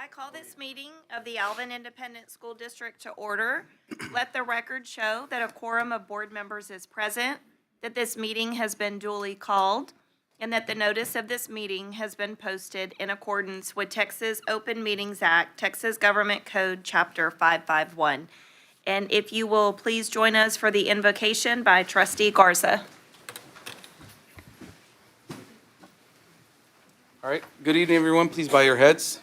I call this meeting of the Alvin Independent School District to order. Let the record show that a quorum of board members is present, that this meeting has been duly called, and that the notice of this meeting has been posted in accordance with Texas Open Meetings Act, Texas Government Code, Chapter 551. And if you will please join us for the invocation by Trustee Garza. All right, good evening, everyone. Please bow your heads.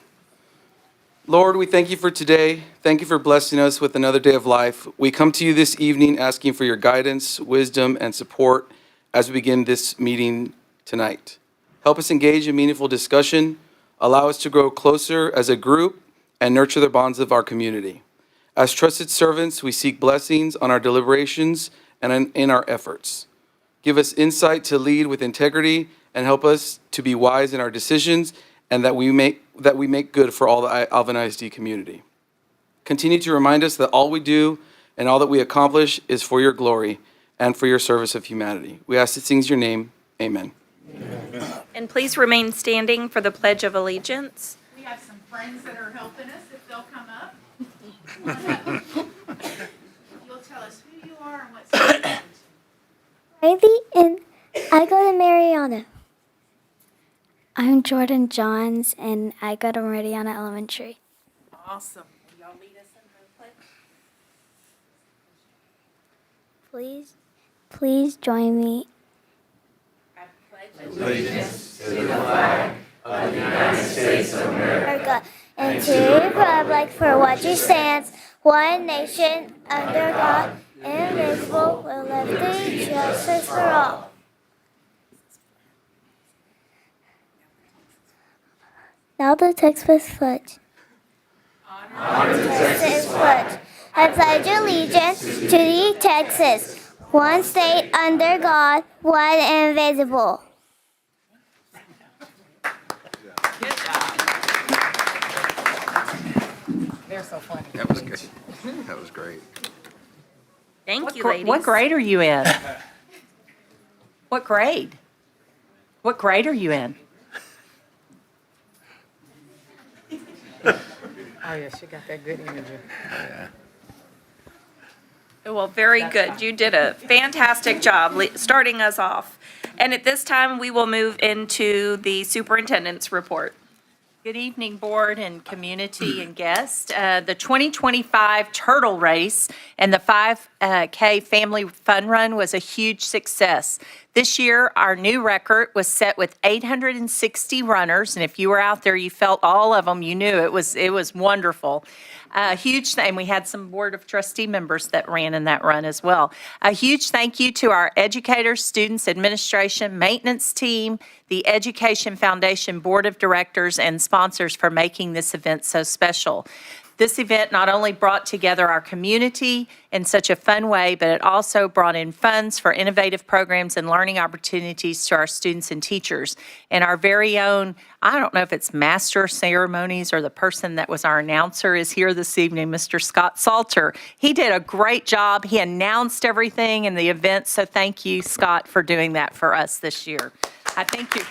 Lord, we thank you for today. Thank you for blessing us with another day of life. We come to you this evening asking for your guidance, wisdom, and support as we begin this meeting tonight. Help us engage in meaningful discussion, allow us to grow closer as a group, and nurture the bonds of our community. As trusted servants, we seek blessings on our deliberations and in our efforts. Give us insight to lead with integrity and help us to be wise in our decisions and that we make good for all the Alvin ISD community. Continue to remind us that all we do and all that we accomplish is for your glory and for your service of humanity. We ask these things in your name. Amen. Amen. And please remain standing for the Pledge of Allegiance. We have some friends that are helping us. If they'll come up. You'll tell us who you are and what school you go to. Riley, and I go to Mariana. I'm Jordan Johns, and I go to Meridiana Elementary. Awesome. Will y'all lead us in the pledge? Please join me. I pledge allegiance to the flag of the United States of America And to the republic for which it stands, one nation, under God, indivisible, with liberty and justice for all. Now the text was pledged. Honor to Texas flag. I pledge allegiance to the Texas, one state under God, one invisible. They're so funny. That was good. That was great. Thank you, ladies. What grade are you in? What grade? What grade are you in? Oh, yeah, she got that good energy. Well, very good. You did a fantastic job starting us off. And at this time, we will move into the superintendent's report. Good evening, board and community and guests. The 2025 Turtle Race and the 5K Family Fun Run was a huge success. This year, our new record was set with 860 runners, and if you were out there, you felt all of them, you knew it was wonderful. Huge thing. We had some Board of Trustee members that ran in that run as well. A huge thank you to our educators, students, administration, maintenance team, the Education Foundation Board of Directors, and sponsors for making this event so special. This event not only brought together our community in such a fun way, but it also brought in funds for innovative programs and learning opportunities to our students and teachers. And our very own, I don't know if it's master of ceremonies or the person that was our announcer is here this evening, Mr. Scott Salter. He did a great job. He announced everything in the event, so thank you, Scott, for doing that for us this year. I think he's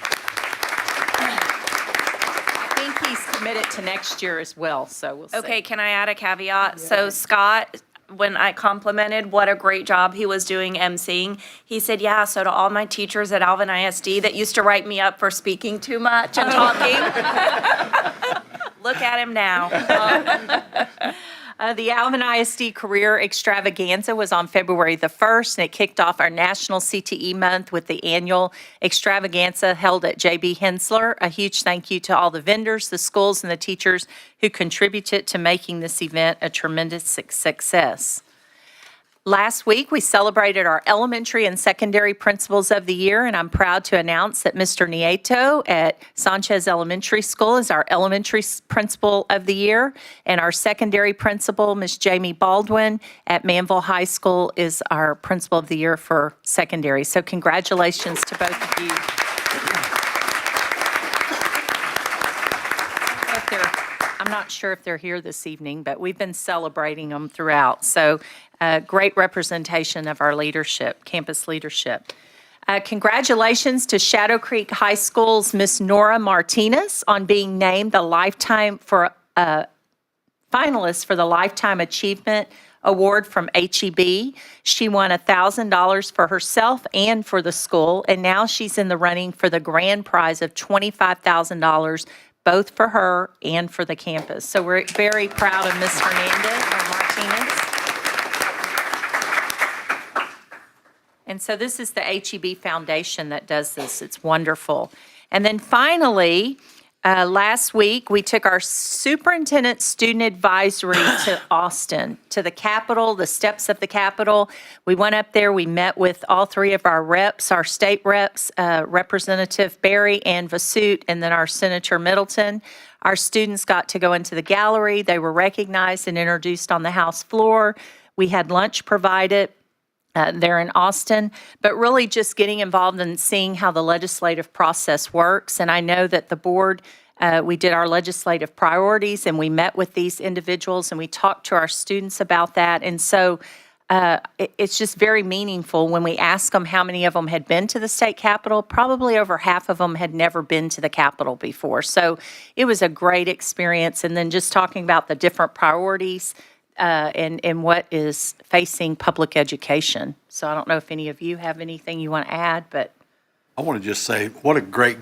committed to next year as well, so we'll see. Okay, can I add a caveat? So Scott, when I complimented what a great job he was doing emceeing, he said, yeah, so to all my teachers at Alvin ISD that used to write me up for speaking too much and talking, look at him now. The Alvin ISD Career Extravaganza was on February the 1st, and it kicked off our National CTE Month with the annual extravaganza held at J.B. Hensler. A huge thank you to all the vendors, the schools, and the teachers who contributed to making this event a tremendous success. Last week, we celebrated our elementary and secondary principals of the year, and I'm proud to announce that Mr. Nieto at Sanchez Elementary School is our elementary principal of the year, and our secondary principal, Ms. Jamie Baldwin at Manville High School, is our principal of the year for secondary. So congratulations to both of you. I'm not sure if they're here this evening, but we've been celebrating them throughout. So great representation of our leadership, campus leadership. Congratulations to Shadow Creek High School's Miss Nora Martinez on being named the Lifetime for finalist for the Lifetime Achievement Award from HEB. She won $1,000 for herself and for the school, and now she's in the running for the grand prize of $25,000, both for her and for the campus. So we're very proud of Ms. Hernandez or Martinez. And so this is the HEB Foundation that does this. It's wonderful. And then finally, last week, we took our superintendent student advisory to Austin, to the Capitol, the steps of the Capitol. We went up there, we met with all three of our reps, our state reps, Representative Berry and Vasut, and then our Senator Middleton. Our students got to go into the gallery. They were recognized and introduced on the House floor. We had lunch provided. There in Austin, but really just getting involved in seeing how the legislative process works. And I know that the board, we did our legislative priorities and we met with these individuals and we talked to our students about that. And so it's just very meaningful when we ask them how many of them had been to the state capitol. Probably over half of them had never been to the Capitol before. So it was a great experience. And then just talking about the different priorities and what is facing public education. So I don't know if any of you have anything you want to add, but. I want to just say, what a great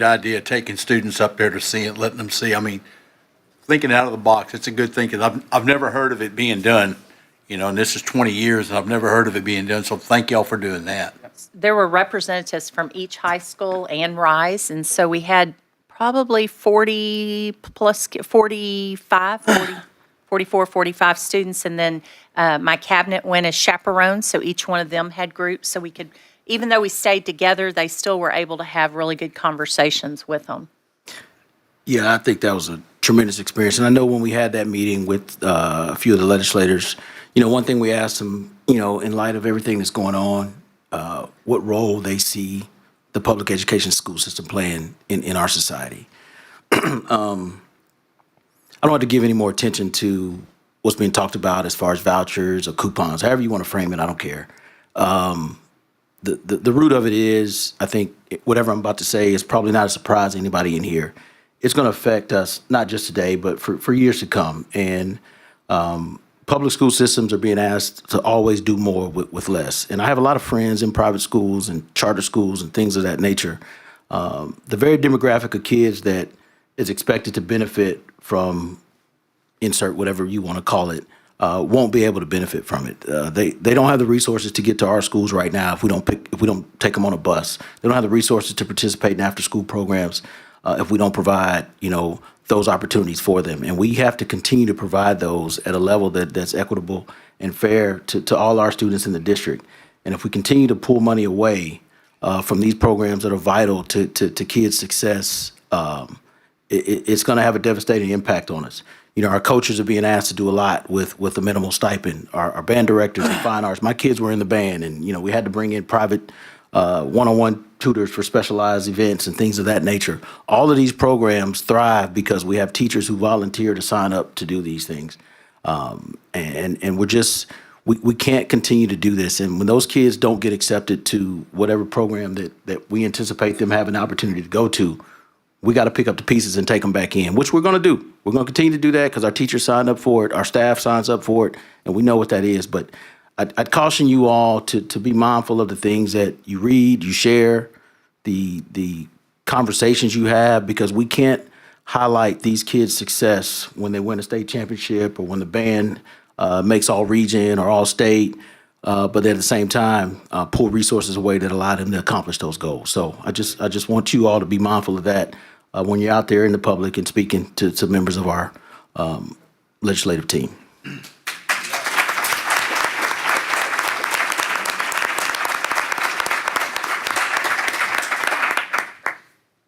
idea, taking students up there to see it, letting them see. I mean, thinking out of the box, it's a good thing, because I've never heard of it being done, and this is 20 years, and I've never heard of it being done, so thank y'all for doing that. There were representatives from each high school and Rise, and so we had probably 44, 45 students, and then my cabinet went as chaperones, so each one of them had groups, so we could, even though we stayed together, they still were able to have really good conversations with them. Yeah, I think that was a tremendous experience. And I know when we had that meeting with a few of the legislators, one thing we asked them, in light of everything that's going on, what role they see the public education school system playing in our society. I don't want to give any more attention to what's being talked about as far as vouchers or coupons, however you want to frame it, I don't care. The root of it is, I think whatever I'm about to say is probably not a surprise to anybody in here. It's going to affect us, not just today, but for years to come. And public school systems are being asked to always do more with less. And I have a lot of friends in private schools and charter schools and things of that nature. The very demographic of kids that is expected to benefit from, insert whatever you want to call it, won't be able to benefit from it. They don't have the resources to get to our schools right now if we don't take them on a bus. They don't have the resources to participate in after-school programs if we don't provide, those opportunities for them. And we have to continue to provide those at a level that's equitable and fair to all our students in the district. And if we continue to pull money away from these programs that are vital to kids' success, it's going to have a devastating impact on us. Our coaches are being asked to do a lot with a minimal stipend. Our band directors in fine arts. My kids were in the band, and we had to bring in private one-on-one tutors for specialized events and things of that nature. All of these programs thrive because we have teachers who volunteer to sign up to do these things, and we can't continue to do this. And when those kids don't get accepted to whatever program that we anticipate them having the opportunity to go to, we got to pick up the pieces and take them back in, which we're going to do. We're going to continue to do that because our teachers signed up for it, our staff signs up for it, and we know what that is. But I'd caution you all to be mindful of the things that you read, you share, the conversations you have, because we can't highlight these kids' success when they win a state championship or when the band makes all region or all state, but at the same time pull resources away that allow them to accomplish those goals. So I just want you all to be mindful of that when you're out there in the public and speaking to members of our legislative team.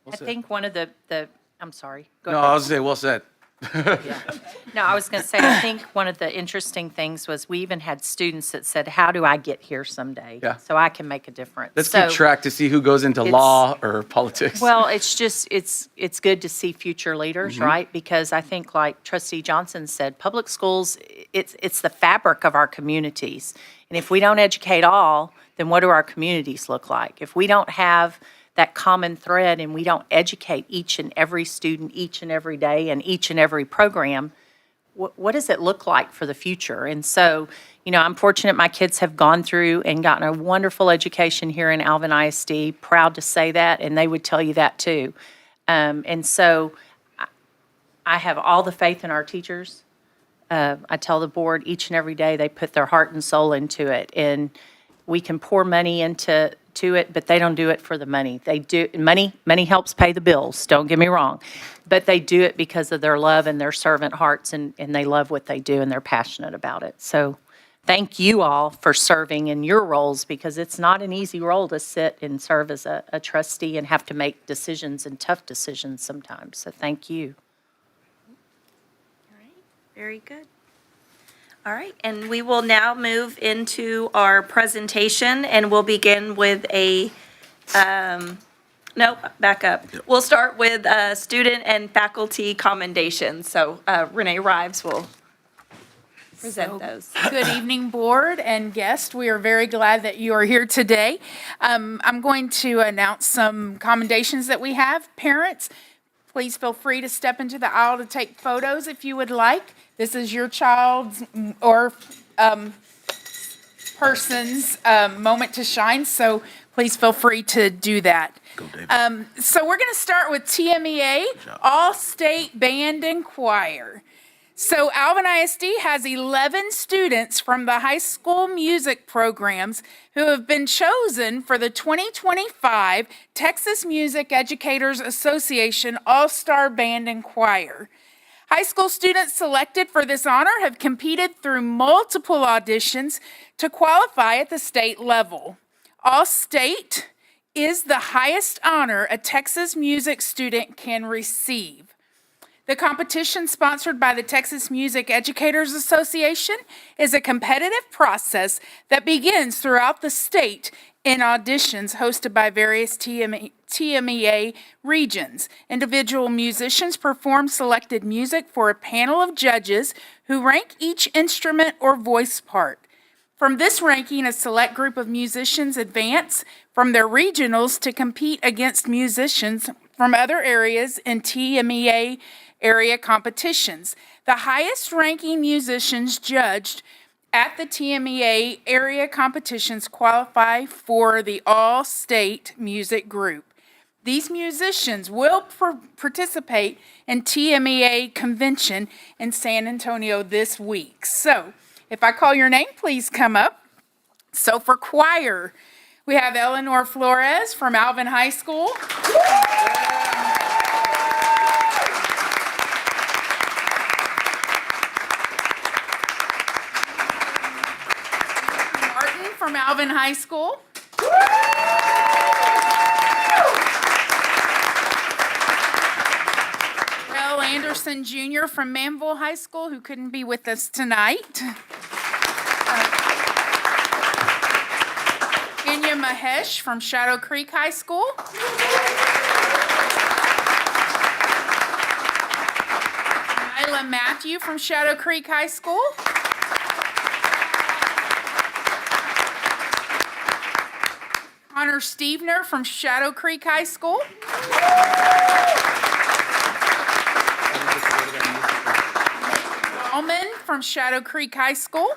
I think one of the I'm sorry. Go No, ahead. I was going to say, well said. No, I was going to say, I think one of the interesting things was we even had students that said, how do I get here someday? Yeah. So I can make a difference. Let's So- keep track to see who goes into law or politics. Well, it's just, it's good to see future leaders, Mm-hmm. right? Because I think, like Trustee Johnson said, public schools, it's the fabric of our communities. And if we don't educate all, then what do our communities look like? If we don't have that common thread and we don't educate each and every student each and every day and each and every program, what does it look like for the future? And so, I'm fortunate my kids have gone through and gotten a wonderful education here in Alvin ISD, proud to say that, and they would tell you that too. And so I have all the faith in our teachers. I tell the board each and every day they put their heart and soul into it. And we can pour money into it, but they don't do it for the money. They do money helps pay the bills, don't get me wrong. But they do it because of their love and their servant hearts, and they love what they do and they're passionate about it. So thank you all for serving in your roles, because it's not an easy role to sit and serve as a trustee and have to make decisions and tough decisions sometimes. So thank you. All right, very good. All right, and we will now move into our presentation, and we'll begin with nope, back up. We'll start with student and faculty commendations. So Renee Rives will present those. Good evening, board and guests. We are very glad that you are here today. I'm going to announce some commendations that we have. Parents, please feel free to step into the aisle to take photos if you would like. This is your child's or person's moment to shine, so please feel free to do that. Go, David. So we're going to start with TMEA, All-State Band and Choir. So Alvin ISD has 11 students from the high school music programs who have been chosen for the 2025 Texas Music Educators Association All-Star Band and Choir. High school students selected for this honor have competed through multiple auditions to qualify at the state level. All-State is the highest honor a Texas music student can receive. The competition, sponsored by the Texas Music Educators Association, is a competitive process that begins throughout the state in auditions hosted by various TMEA regions. Individual musicians perform selected music for a panel of judges who rank each instrument or voice part. From this ranking, a select group of musicians advance from their regionals to compete against musicians from other areas in TMEA area competitions. The highest ranking musicians judged at the TMEA area competitions qualify for the All-State Music Group. These musicians will participate in TMEA convention in San Antonio this week. So, if I call your name, please come up. So for choir, we have Eleanor Flores from Alvin High School. Martin from Alvin High School. Will Anderson Jr. from Manville High School, who couldn't be with us tonight. Kenya Mahesh from Shadow Creek High School. Nyla Matthew from Shadow Creek High School. Connor Stevener from Shadow Creek High School. Ballman from Shadow Creek High School.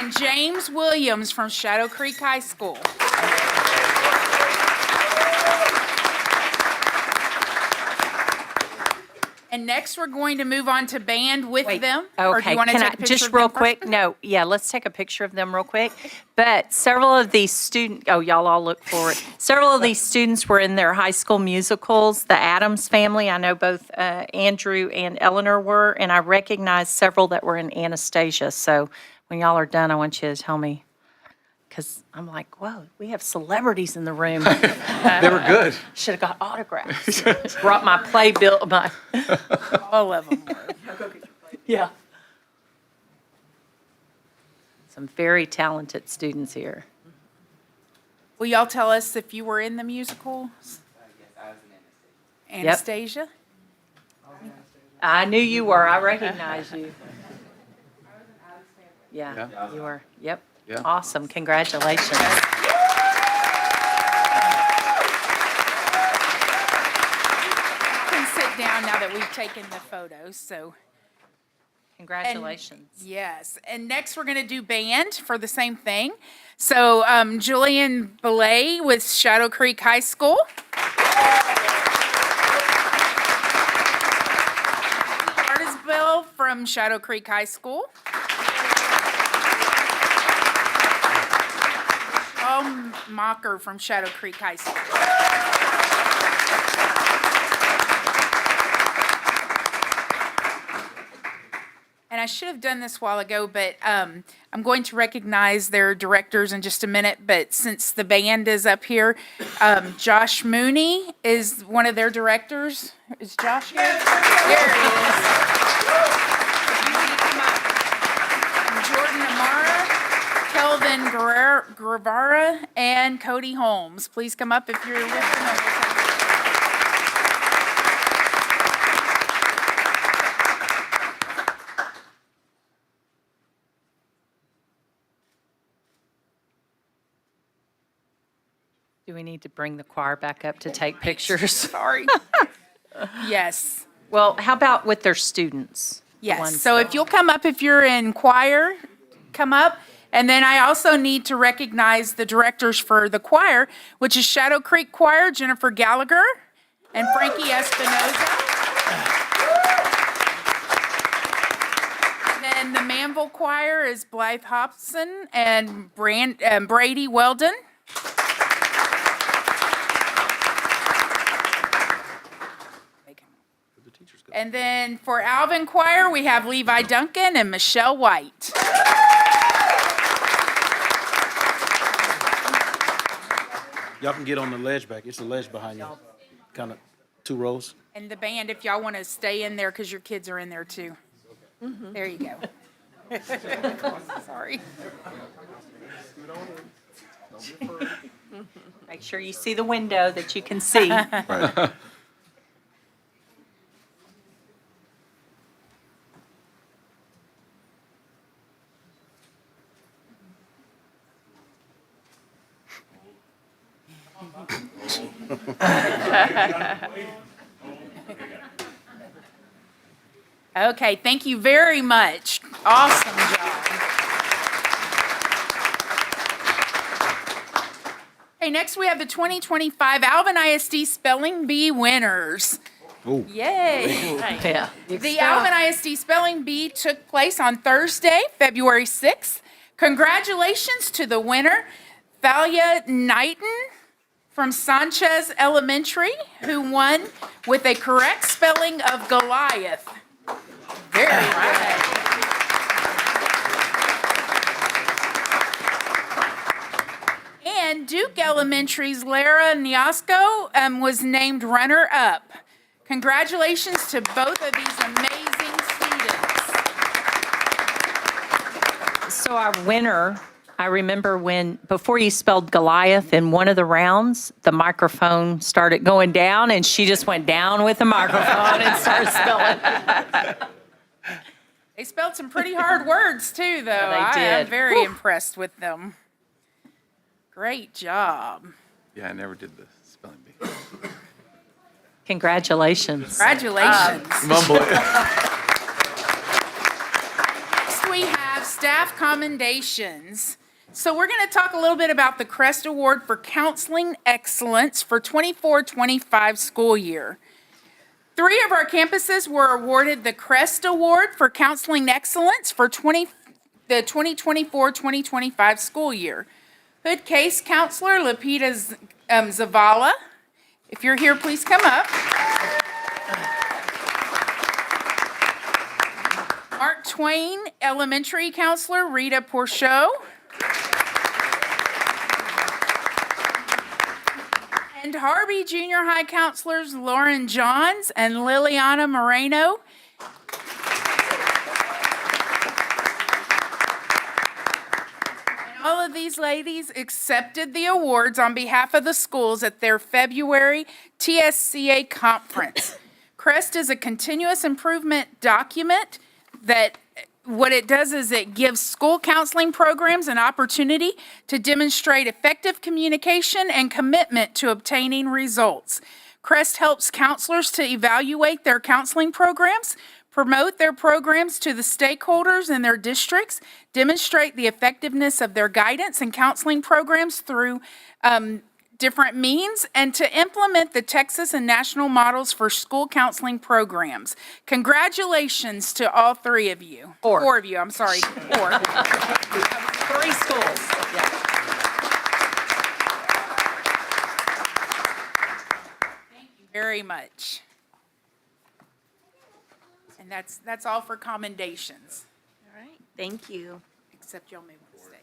And James Williams from Shadow Creek High School. And next, we're going to move on to band with them. Or do Okay, you want to can take I, a picture just of them real first? quick, no, yeah, let's take a picture of them real quick. But several of these y'all all look forward. Several of these students were in their high school musicals. The Addams Family, I know both Andrew and Eleanor were, and I recognize several that were in Anastasia. So when y'all are done, I want you to tell me, because I'm like, whoa, we have celebrities in the room. They were good. Should have got autographs. Brought my playbill, my. All of them were. Yeah. Some very talented students here. Will y'all tell us if you were in the musical? Yes, I was in Anastasia. Anastasia? I knew you were. I recognize you. Yeah, you were. Yep. Yeah. Awesome, congratulations. You can sit down now that we've taken the photos, so. Congratulations. Yes, and next we're gonna do band for the same thing. So Julian Belay with Shadow Creek High School. Artisville from Shadow Creek High School. Mocker from Shadow Creek High School. And I should have done this a while ago, but I'm going to recognize their directors in just a minute. But since the band is up here, Josh Mooney is one of their directors. Is Josh here? There he is. Jordan Amara, Kelvin Guevara, and Cody Holmes. Please come up if you're listening. Do we need to bring the choir back up to take pictures? Sorry. Yes. Well, how about with their students? The Yes, ones so that- if you'll come up, if you're in choir, come up. And then I also need to recognize the directors for the choir, which is Shadow Creek Choir, Jennifer Gallagher and Frankie Espinoza. Then the Manville Choir is Blythe Hobson and Brady Weldon. And then for Alvin Choir, we have Levi Duncan and Michelle White. Y'all can get on the ledge back. It's a ledge behind you. Kind of 2 rows. And the band, if y'all want to stay in there, because your kids are in there too. There you go. Sorry. Make sure you see the window that you can see. Right. Okay, thank you very much. Awesome job. Okay, next we have the 2025 Alvin ISD Spelling Bee winners. Ooh. Yay. Yeah. The Alvin ISD Spelling Bee took place on Thursday, February 6th. Congratulations to the winner, Thalia Knighton from Sanchez Elementary, who won with a correct spelling of Goliath. Very good. And Duke Elementary's Lara Niasco was named runner-up. Congratulations to both of these amazing students. So our winner, I remember before you spelled Goliath in one of the rounds, the microphone started going down and she just went down with the microphone and started spelling. They spelled some pretty hard words too, though. Yeah, they I am did. very impressed with them. Great job. Yeah, I never did the spelling bee. Congratulations. Congratulations. Mumble it. Next we have staff commendations. So we're going to talk a little bit about the CREST Award for Counseling Excellence for 24-25 school year. 3 of our campuses were awarded the CREST Award for Counseling Excellence for the 2024-2025 school year. Hood Case Counselor Lapita Zavala. If you're here, please come up. Mark Twain Elementary Counselor Rita Porchot. And Harvey Junior High Counselors Lauren Johns and Liliana Moreno. And all of these ladies accepted the awards on behalf of the schools at their February TSCA conference. CREST is a continuous improvement document that what it does is it gives school counseling programs an opportunity to demonstrate effective communication and commitment to obtaining results. CREST helps counselors to evaluate their counseling programs, promote their programs to the stakeholders in their districts, demonstrate the effectiveness of their guidance and counseling programs through different means, and to implement the Texas and national models for school counseling programs. Congratulations to all three of you. Four. Four of you, I'm sorry, four. 3 schools. Yeah. Very much. And that's all for commendations, All right, thank you. except y'all may want to stay.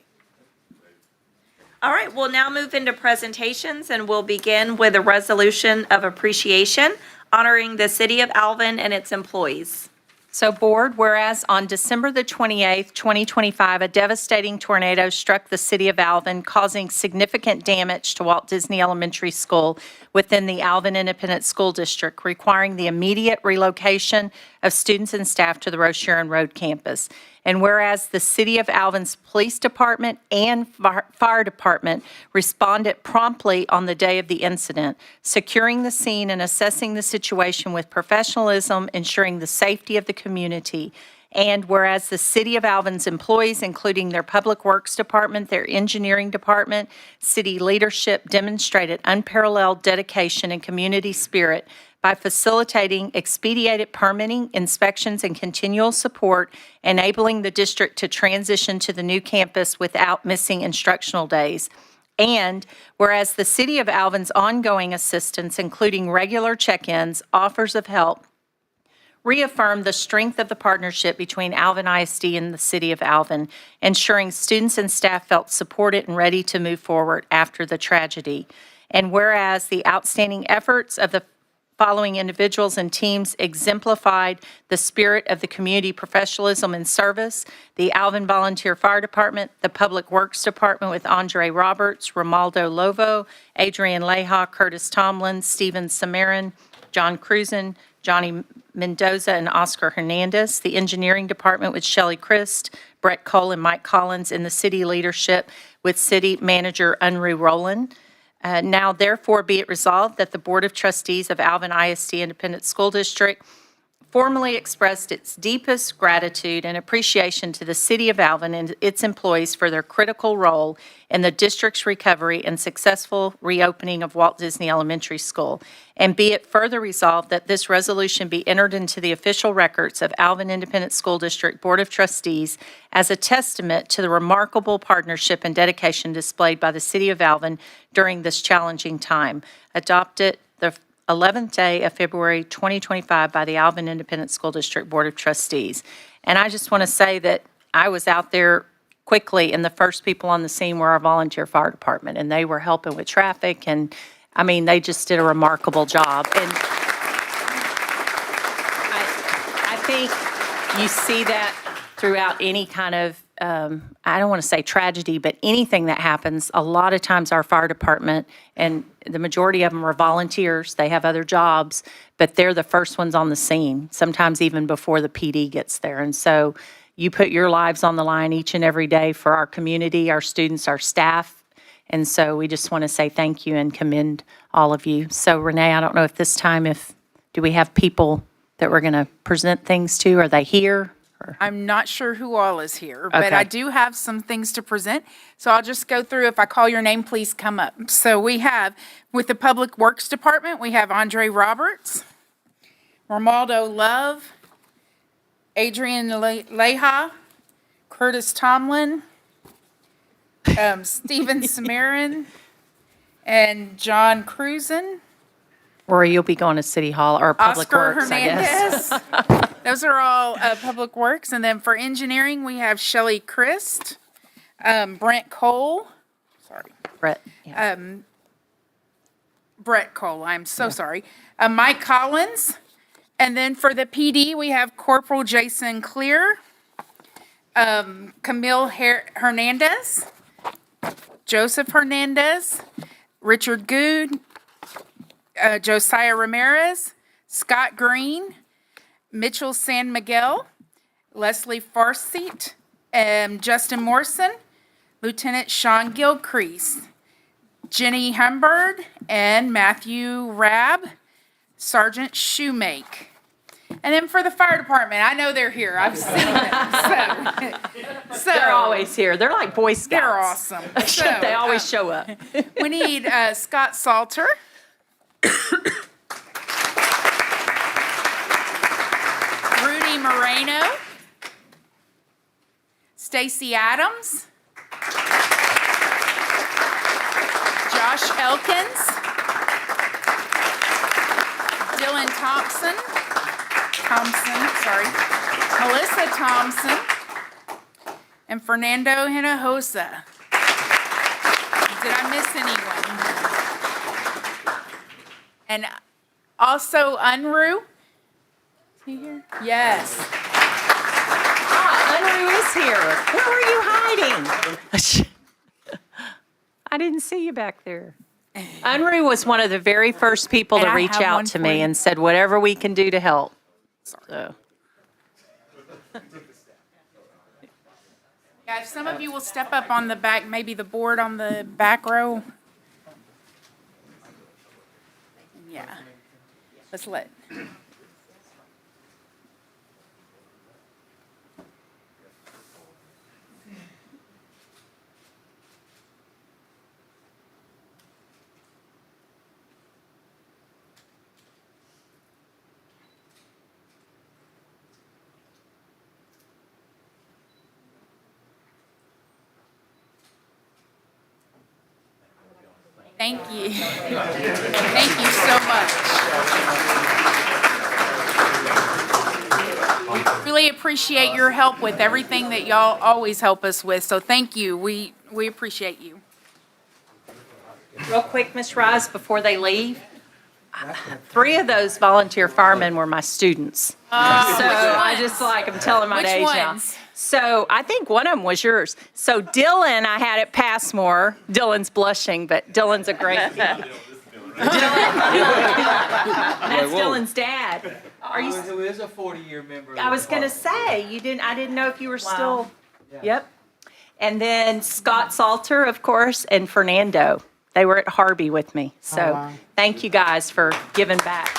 All right, we'll now move into presentations, and we'll begin with a resolution of appreciation honoring the city of Alvin and its employees. So Board, whereas on December the 28th, 2025, a devastating tornado struck the city of Alvin, causing significant damage to Walt Disney Elementary School within the Alvin Independent School District, requiring the immediate relocation of students and staff to the Rocheron Road campus. And whereas the City of Alvin's Police Department and Fire Department responded promptly on the day of the incident, securing the scene and assessing the situation with professionalism, ensuring the safety of the community. And whereas the City of Alvin's employees, including their Public Works Department, their Engineering Department, city leadership demonstrated unparalleled dedication and community spirit by facilitating expedited permitting, inspections, and continual support, enabling the district to transition to the new campus without missing instructional days. And whereas the City of Alvin's ongoing assistance, including regular check-ins, offers of help, reaffirm the strength of the partnership between Alvin ISD and the City of Alvin, ensuring students and staff felt supported and ready to move forward after the tragedy. And whereas the outstanding efforts of the following individuals and teams exemplified the spirit of the community professionalism and service: the Alvin Volunteer Fire Department, the Public Works Department with Andre Roberts, Romaldo Lovo, Adrian Leha, Curtis Tomlin, Stephen Samarin, John Cruzen, Johnny Mendoza, and Oscar Hernandez, the Engineering Department with Shelley Christ, Brett Cole, and Mike Collins, and the city leadership with City Manager Unruh Rowland. Now therefore be it resolved that the Board of Trustees of Alvin ISD Independent School District formally expressed its deepest gratitude and appreciation to the City of Alvin and its employees for their critical role in the district's recovery and successful reopening of Walt Disney Elementary School. And be it further resolved that this resolution be entered into the official records of Alvin Independent School District Board of Trustees as a testament to the remarkable partnership and dedication displayed by the City of Alvin during this challenging time. Adopted the 11th day of February 2025 by the Alvin Independent School District Board of Trustees. And I just want to say that I was out there quickly, and the first people on the scene were our volunteer fire department, and they were helping with traffic, and I mean, they just did a remarkable job. And I think you see that throughout any kind of, I don't want to say tragedy, but anything that happens. A lot of times our fire department, and the majority of them are volunteers, they have other jobs, but they're the first ones on the scene, sometimes even before the PD gets there. And so you put your lives on the line each and every day for our community, our students, our staff. And so we just want to say thank you and commend all of you. So Renee, I don't know if this time, do we have people that we're going to present things to? Are they here? I'm not sure who all is here, but Okay. I do have some things to present. So I'll just go through. If I call your name, please come up. So we have, with the Public Works Department, we have Andre Roberts, Romaldo Love, Adrian Leha, Curtis Tomlin, Stephen Samarin, and John Cruzen. Or you'll be going to City Hall or Public Oscar Works, I guess. Hernandez. Those are all Public Works. And then for engineering, we have Shelley Christ, Brent Cole, Brett, yeah. Brett Cole, I'm so sorry, Mike Collins. And then for the PD, we have Corporal Jason Clear, Camille Hernandez, Joseph Hernandez, Richard Good, Josiah Ramirez, Scott Green, Mitchell San Miguel, Leslie Farseat, Justin Morrison, Lieutenant Sean Gilcrease, Jenny Humbird, and Matthew Rabb, Sergeant Shoemake. And then for the fire department, I know they're here. I've seen them. So They're always here. They're like Boy Scouts. they're awesome. So, They always show up. we need Scott Salter. Rudy Moreno. Stacy Adams. Josh Elkins. Dylan Thompson, Melissa Thompson, and Fernando Hinojosa. Did I miss anyone? And also Unruh. Is he here? Yes. Unruh is here. Where were you hiding? I didn't see you back there. Unruh was one of the very first people And to I reach have one out to for me you. and said, whatever we can do to help. So, Yeah, if some of you will step up on the back, maybe the board on the back row. Yeah. Let's let. Thank you. Thank you so much. We really appreciate your help with everything that y'all always help us with, so thank you. We appreciate you. real quick, Ms. Rice, before they leave, 3 of those volunteer firemen were my students. So I just I'm telling my Which age now. ones? So I think one of them was yours. So Dylan, I had at Passmore. Dylan's blushing, but Dylan's a great kid. That's Dylan's dad. Are you? Who is a 40-year member of I was gonna say, I didn't know if you were still, yep. And then Scott Salter, of course, and Fernando. They were at Harvey with me. So thank you guys for giving back.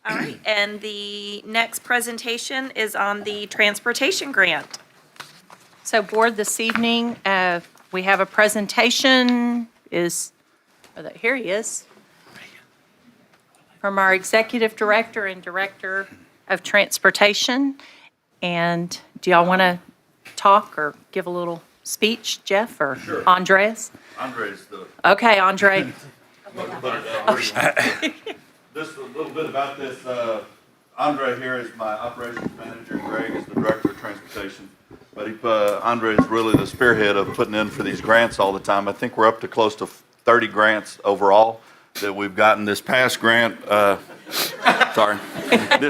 All right, and the next presentation is on the transportation grant. So board, this evening, we have a presentation here he is, from our Executive Director and Director of Transportation. And do y'all want to talk or give a little speech, Jeff or Sure. Andres? Andre's the, Okay, Andre. just a little bit about this. Andre here is my operations manager. Greg is the director of transportation. But Andre is really the spearhead of putting in for these grants all the time. I think we're up to close to 30 grants overall that we've gotten. This past grant, this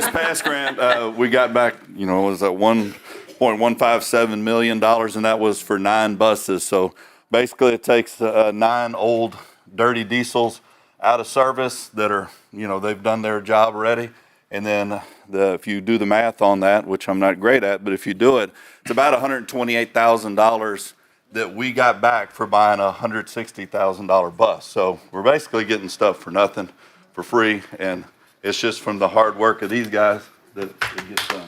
past grant, we got back, was that $1.157 million, and that was for 9 buses. So basically it takes 9 old dirty diesels out of service that are, they've done their job already. And then if you do the math on that, which I'm not great at, but if you do it, it's about $128,000 that we got back for buying a $160,000 bus. So we're basically getting stuff for nothing, for free, and it's just from the hard work of these guys that it gets done.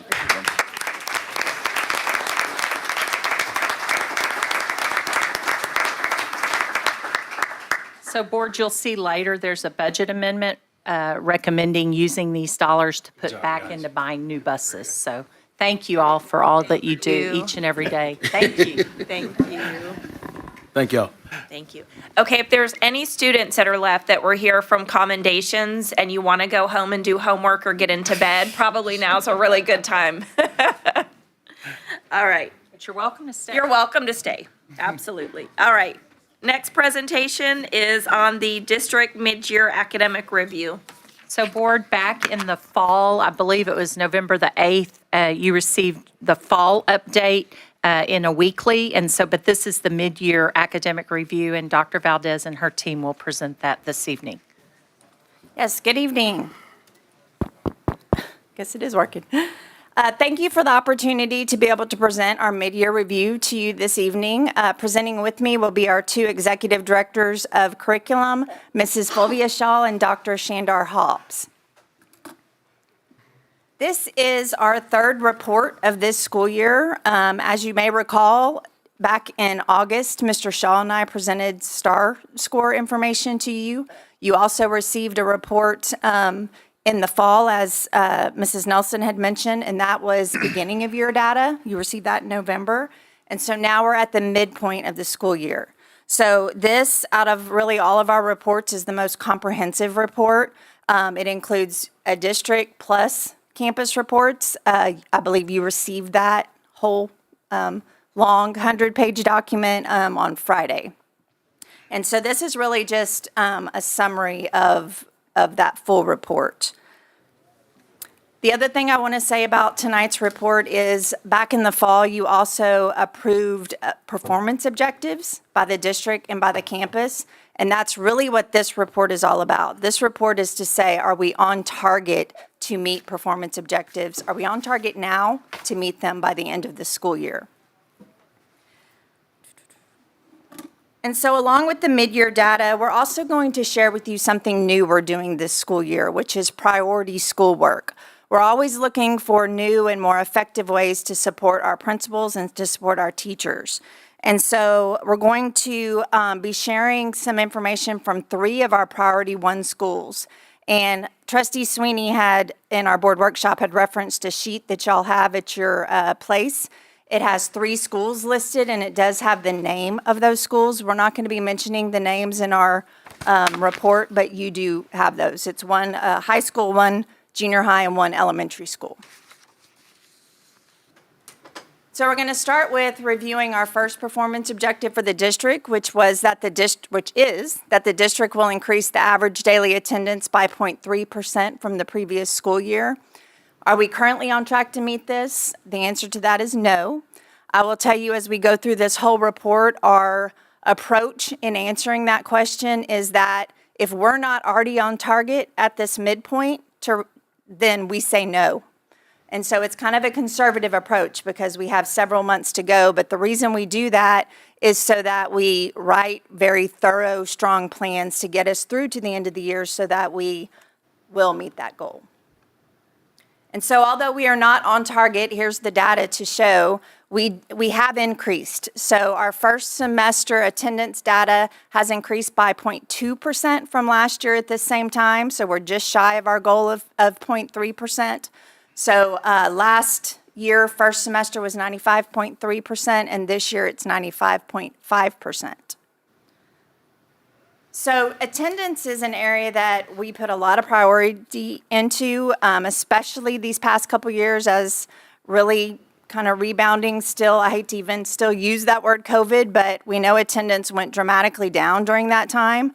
So board, you'll see later, there's a budget amendment recommending using these dollars to put back into buying new buses. So thank you all for all that you do you. each and every day. Thank you. Thank you. Thank y'all. Thank you. Okay, if there's any students that are left that were here from Commendations and you want to go home and do homework or get into bed, probably now's a really good time. All right. But you're welcome to stay. You're welcome to stay. Absolutely. All right. Next presentation is on the district mid-year academic review. So board, back in the fall, I believe it was November the 8th, you received the fall update in a weekly. And so, but this is the mid-year academic review, and Dr. Valdez and her team will present that this evening. Yes, good evening. Guess it is working. Thank you for the opportunity to be able to present our mid-year review to you this evening. Presenting with me will be our two executive directors of curriculum, Mrs. Fulvia Shaw and Dr. Shandar Hobbs. This is our third report of this school year. As you may recall, back in August, Mr. Shaw and I presented STAR score information to you. You also received a report in the fall, as Mrs. Nelson had mentioned, and that was beginning of year data. You received that in November. And so now we're at the midpoint of the school year. So this, out of really all of our reports, is the most comprehensive report. It includes a district plus campus reports. I believe you received that whole long 100-page document on Friday. And so this is really just a summary of that full report. The other thing I want to say about tonight's report is back in the fall, you also approved performance objectives by the district and by the campus. And that's really what this report is all about. This report is to say, are we on target to meet performance objectives? Are we on target now to meet them by the end of the school year? And so along with the mid-year data, we're also going to share with you something new we're doing this school year, which is priority schoolwork. We're always looking for new and more effective ways to support our principals and to support our teachers. And so we're going to be sharing some information from 3 of our Priority 1 schools. And Trustee Sweeney had, in our board workshop, had referenced a sheet that y'all have at your place. It has 3 schools listed, and it does have the name of those schools. We're not going to be mentioning the names in our report, but you do have those. It's 1 high school, 1 junior high, and 1 elementary school. So we're going to start with reviewing our first performance objective for the district, which is that the district will increase the average daily attendance by 0.3% from the previous school year. Are we currently on track to meet this? The answer to that is no. I will tell you as we go through this whole report, our approach in answering that question is that if we're not already on target at this midpoint, then we say no. And so it's kind of a conservative approach because we have several months to go. But the reason we do that is so that we write very thorough, strong plans to get us through to the end of the year so that we will meet that goal. And so although we are not on target, here's the data to show we have increased. So our first semester attendance data has increased by 0.2% from last year at the same time. So we're just shy of our goal of 0.3%. So last year, first semester was 95.3%, and this year it's 95.5%. So attendance is an area that we put a lot of priority into, especially these past couple years as really kind of rebounding still. I hate to even still use that word COVID, but we know attendance went dramatically down during that time.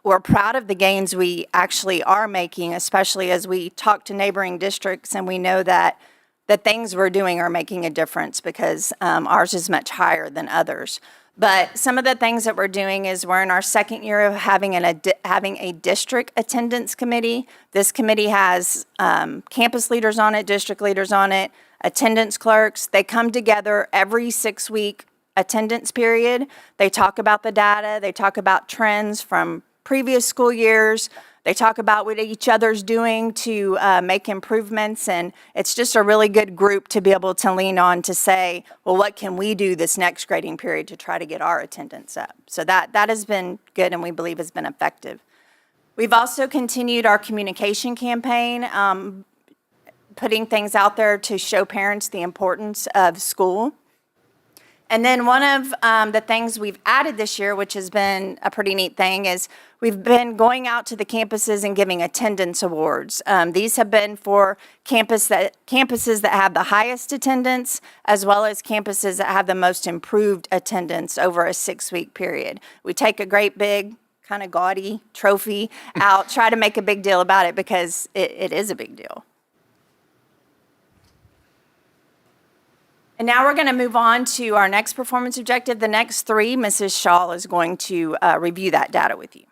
We're proud of the gains we actually are making, especially as we talk to neighboring districts and we know that the things we're doing are making a difference because ours is much higher than others. But some of the things that we're doing is we're in our second year of having a district attendance committee. This committee has campus leaders on it, district leaders on it, attendance clerks. They come together every 6-week attendance period. They talk about the data. They talk about trends from previous school years. They talk about what each other's doing to make improvements, and it's just a really good group to be able to lean on to say, well, what can we do this next grading period to try to get our attendance up? So that has been good and we believe has been effective. We've also continued our communication campaign, putting things out there to show parents the importance of school. And then one of the things we've added this year, which has been a pretty neat thing, is we've been going out to the campuses and giving attendance awards. These have been for campuses that have the highest attendance, as well as campuses that have the most improved attendance over a 6-week period. We take a great big, kind of gaudy trophy out, try to make a big deal about it because it is a big deal. And now we're going to move on to our next performance objective. The next 3, Mrs. Shaw is going to review that data with you.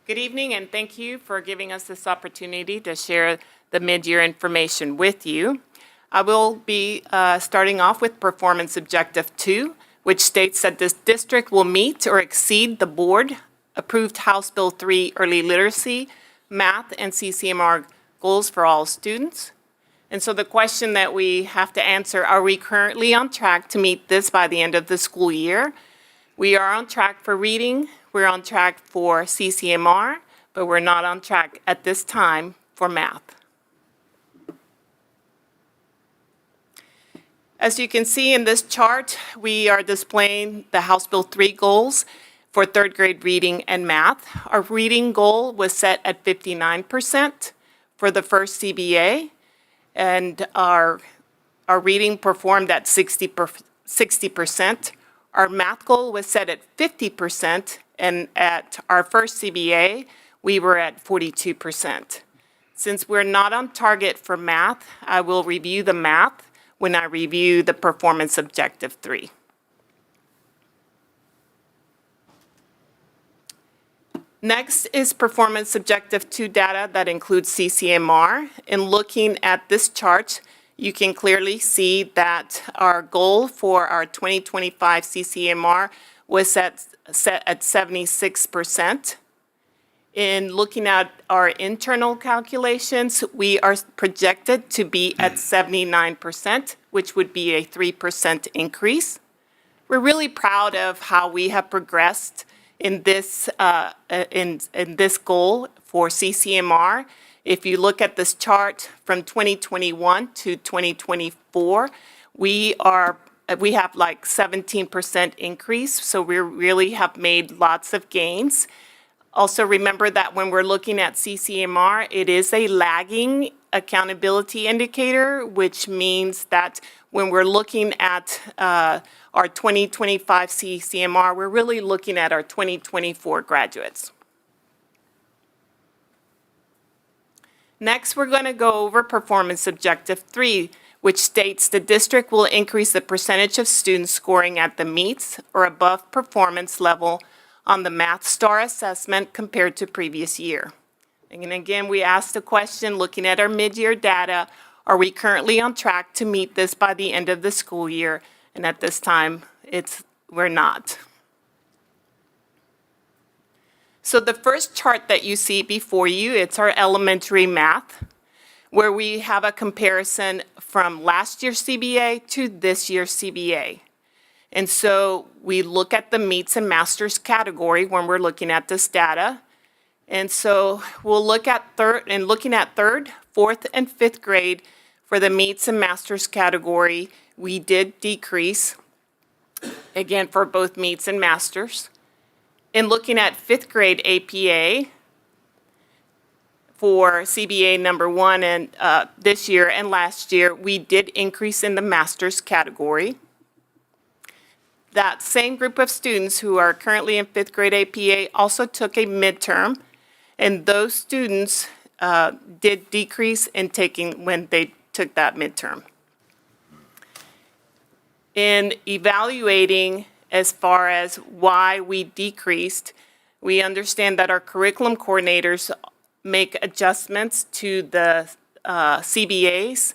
Good evening, and thank you for giving us this opportunity to share the mid-year information with you. I will be starting off with Performance Objective 2, which states that this district will meet or exceed the board-approved House Bill 3 early literacy, math, and CCMR goals for all students. And so the question that we have to answer, are we currently on track to meet this by the end of the school year? We are on track for reading, we're on track for CCMR, but we're not on track at this time for math. As you can see in this chart, we are displaying the House Bill 3 goals for third grade reading and math. Our reading goal was set at 59% for the first CBA, and our reading performed at 60%. Our math goal was set at 50%, and at our first CBA, we were at 42%. Since we're not on target for math, I will review the math when I review the Performance Objective 3. Next is Performance Objective 2 data that includes CCMR. In looking at this chart, you can clearly see that our goal for our 2025 CCMR was set at 76%. In looking at our internal calculations, we are projected to be at 79%, which would be a 3% increase. We're really proud of how we have progressed in this goal for CCMR. If you look at this chart from 2021 to 2024, we have like 17% increase, so we really have made lots of gains. Also remember that when we're looking at CCMR, it is a lagging accountability indicator, which means that when we're looking at our 2025 CCMR, we're really looking at our 2024 graduates. Next, we're going to go over Performance Objective 3, which states the district will increase the percentage of students scoring at the meets or above performance level on the Math STAR assessment compared to previous year. And again, we asked the question, looking at our mid-year data, are we currently on track to meet this by the end of the school year? And at this time, we're not. So the first chart that you see before you, it's our elementary math, where we have a comparison from last year's CBA to this year's CBA. And so we look at the meets and masters category when we're looking at this data. And so we'll look at looking at third, fourth, and fifth grade for the meets and masters category, we did decrease, again, for both meets and masters. In looking at fifth grade APA for CBA number 1 and this year and last year, we did increase in the masters category. That same group of students who are currently in fifth grade APA also took a midterm, and those students did decrease in taking when they took that midterm. In evaluating as far as why we decreased, we understand that our curriculum coordinators make adjustments to the CBAs.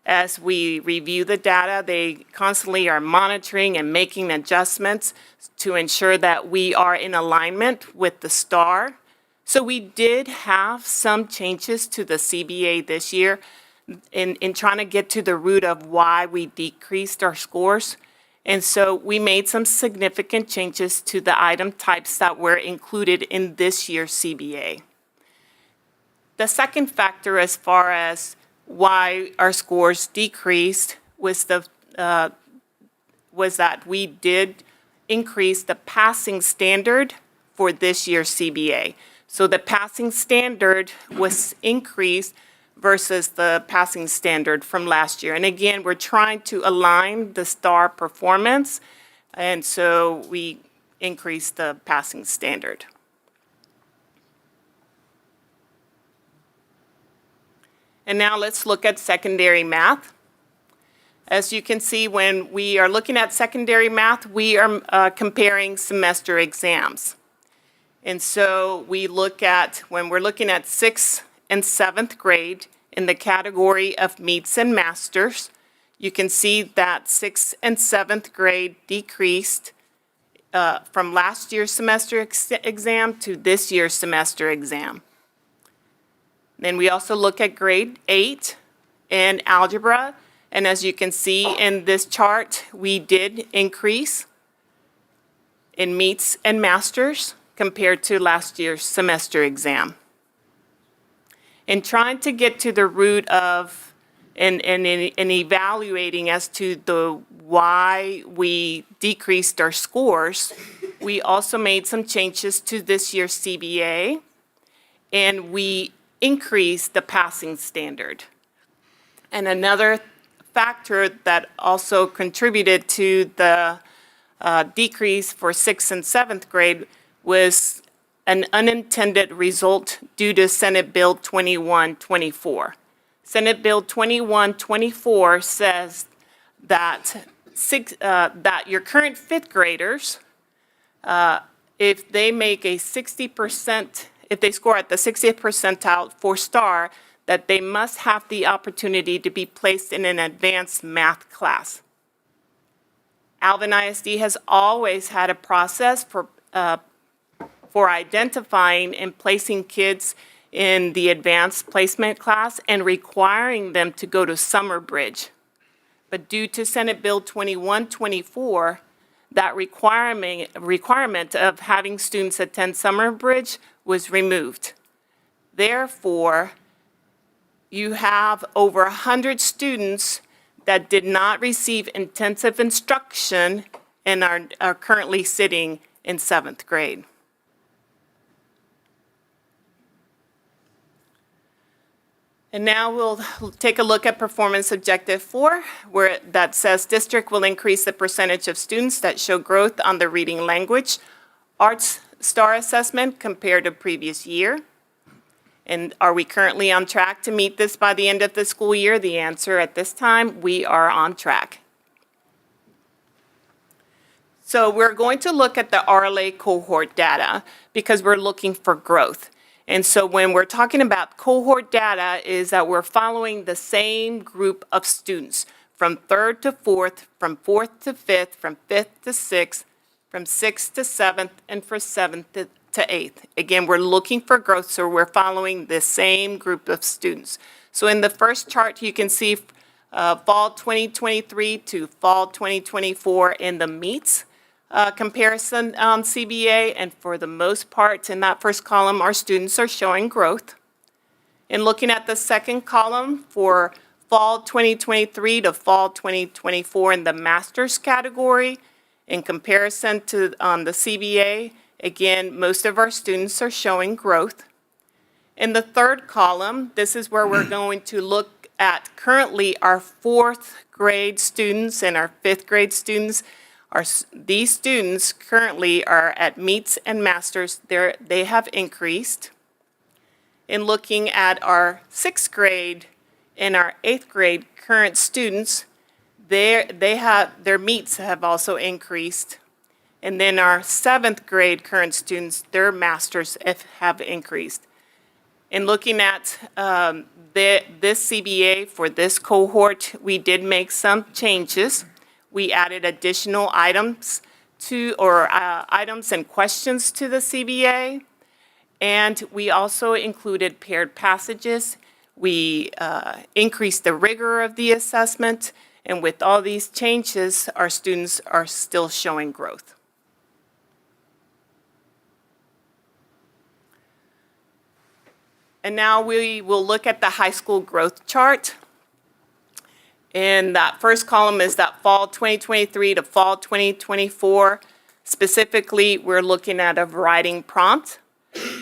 As we review the data, they constantly are monitoring and making adjustments to ensure that we are in alignment with the STAR. So we did have some changes to the CBA this year in trying to get to the root of why we decreased our scores. And so we made some significant changes to the item types that were included in this year's CBA. The second factor as far as why our scores decreased was that we did increase the passing standard for this year's CBA. So the passing standard was increased versus the passing standard from last year. And again, we're trying to align the STAR performance, and so we increased the passing standard. And now let's look at secondary math. As you can see, when we are looking at secondary math, we are comparing semester exams. And so when we're looking at 6th and 7th grade in the category of meets and masters, you can see that 6th and 7th grade decreased from last year's semester exam to this year's semester exam. Then we also look at grade 8 in algebra. And as you can see in this chart, we did increase in meets and masters compared to last year's semester exam. In trying to get to the root of and evaluating as to the why we decreased our scores, we also made some changes to this year's CBA, and we increased the passing standard. And another factor that also contributed to the decrease for 6th and 7th grade was an unintended result due to Senate Bill 2124. Senate Bill 2124 says that your current 5th graders, if they make a 60%, if they score at the 60th percentile for STAR, that they must have the opportunity to be placed in an advanced math class. Alvin ISD has always had a process for identifying and placing kids in the advanced placement class and requiring them to go to summer bridge. But due to Senate Bill 2124, that requirement of having students attend summer bridge was removed. Therefore, you have over 100 students that did not receive intensive instruction and are currently sitting in 7th grade. And now we'll take a look at Performance Objective 4, where that says district will increase the percentage of students that show growth on the reading language arts STAR assessment compared to previous year. And are we currently on track to meet this by the end of the school year? The answer at this time, we are on track. So we're going to look at the RLA cohort data because we're looking for growth. And so when we're talking about cohort data is that we're following the same group of students from 3rd to 4th, from 4th to 5th, from 5th to 6th, from 6th to 7th, and from 7th to 8th. Again, we're looking for growth, so we're following the same group of students. So in the first chart, you can see fall 2023 to fall 2024 in the meets comparison on CBA, and for the most part, in that first column, our students are showing growth. In looking at the second column for fall 2023 to fall 2024 in the master's category, in comparison to on the CBA, again, most of our students are showing growth. In the third column, this is where we're going to look at currently our 4th grade students and our 5th grade students. These students currently are at meets and masters. They have increased. In looking at our 6th grade and our 8th grade current students, their meets have also increased. And then our 7th grade current students, their masters have increased. In looking at this CBA for this cohort, we did make some changes. We added additional items items and questions to the CBA. And we also included paired passages. We increased the rigor of the assessment. And with all these changes, our students are still showing growth. And now we will look at the high school growth chart. And that first column is that fall 2023 to fall 2024. Specifically, we're looking at a writing prompt.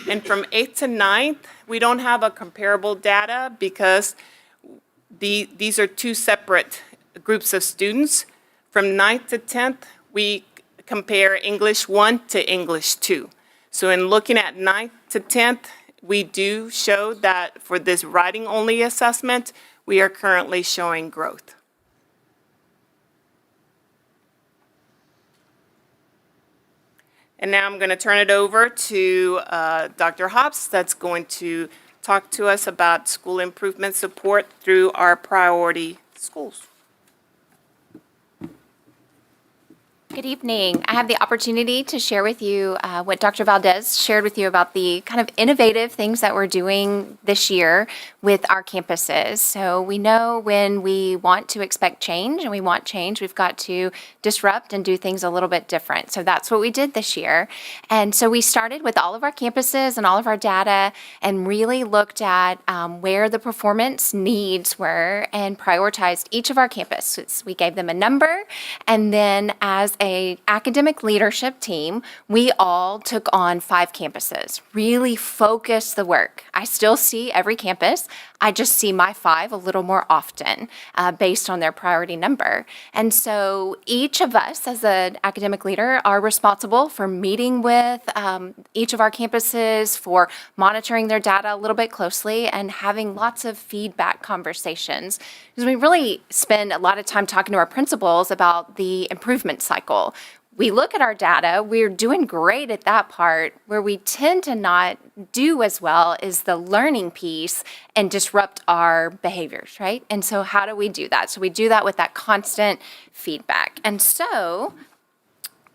And from 8th to 9th, we don't have a comparable data because these are two separate groups of students. From 9th to 10th, we compare English 1 to English 2. So in looking at 9th to 10th, we do show that for this writing-only assessment, we are currently showing growth. And now I'm going to turn it over to Dr. Hobbs, that's going to talk to us about school improvement support through our priority schools. Good evening. I have the opportunity to share with you what Dr. Valdez shared with you about the kind of innovative things that we're doing this year with our campuses. So we know when we want to expect change and we want change, we've got to disrupt and do things a little bit different. So that's what we did this year. And so we started with all of our campuses and all of our data and really looked at where the performance needs were and prioritized each of our campuses. We gave them a number, and then as a academic leadership team, we all took on 5 campuses, really focused the work. I still see every campus. I just see my 5 a little more often based on their priority number. And so each of us as an academic leader are responsible for meeting with each of our campuses, for monitoring their data a little bit closely and having lots of feedback conversations. Because we really spend a lot of time talking to our principals about the improvement cycle. We look at our data, we're doing great at that part. Where we tend to not do as well is the learning piece and disrupt our behaviors, right? And so how do we do that? So we do that with that constant feedback. And so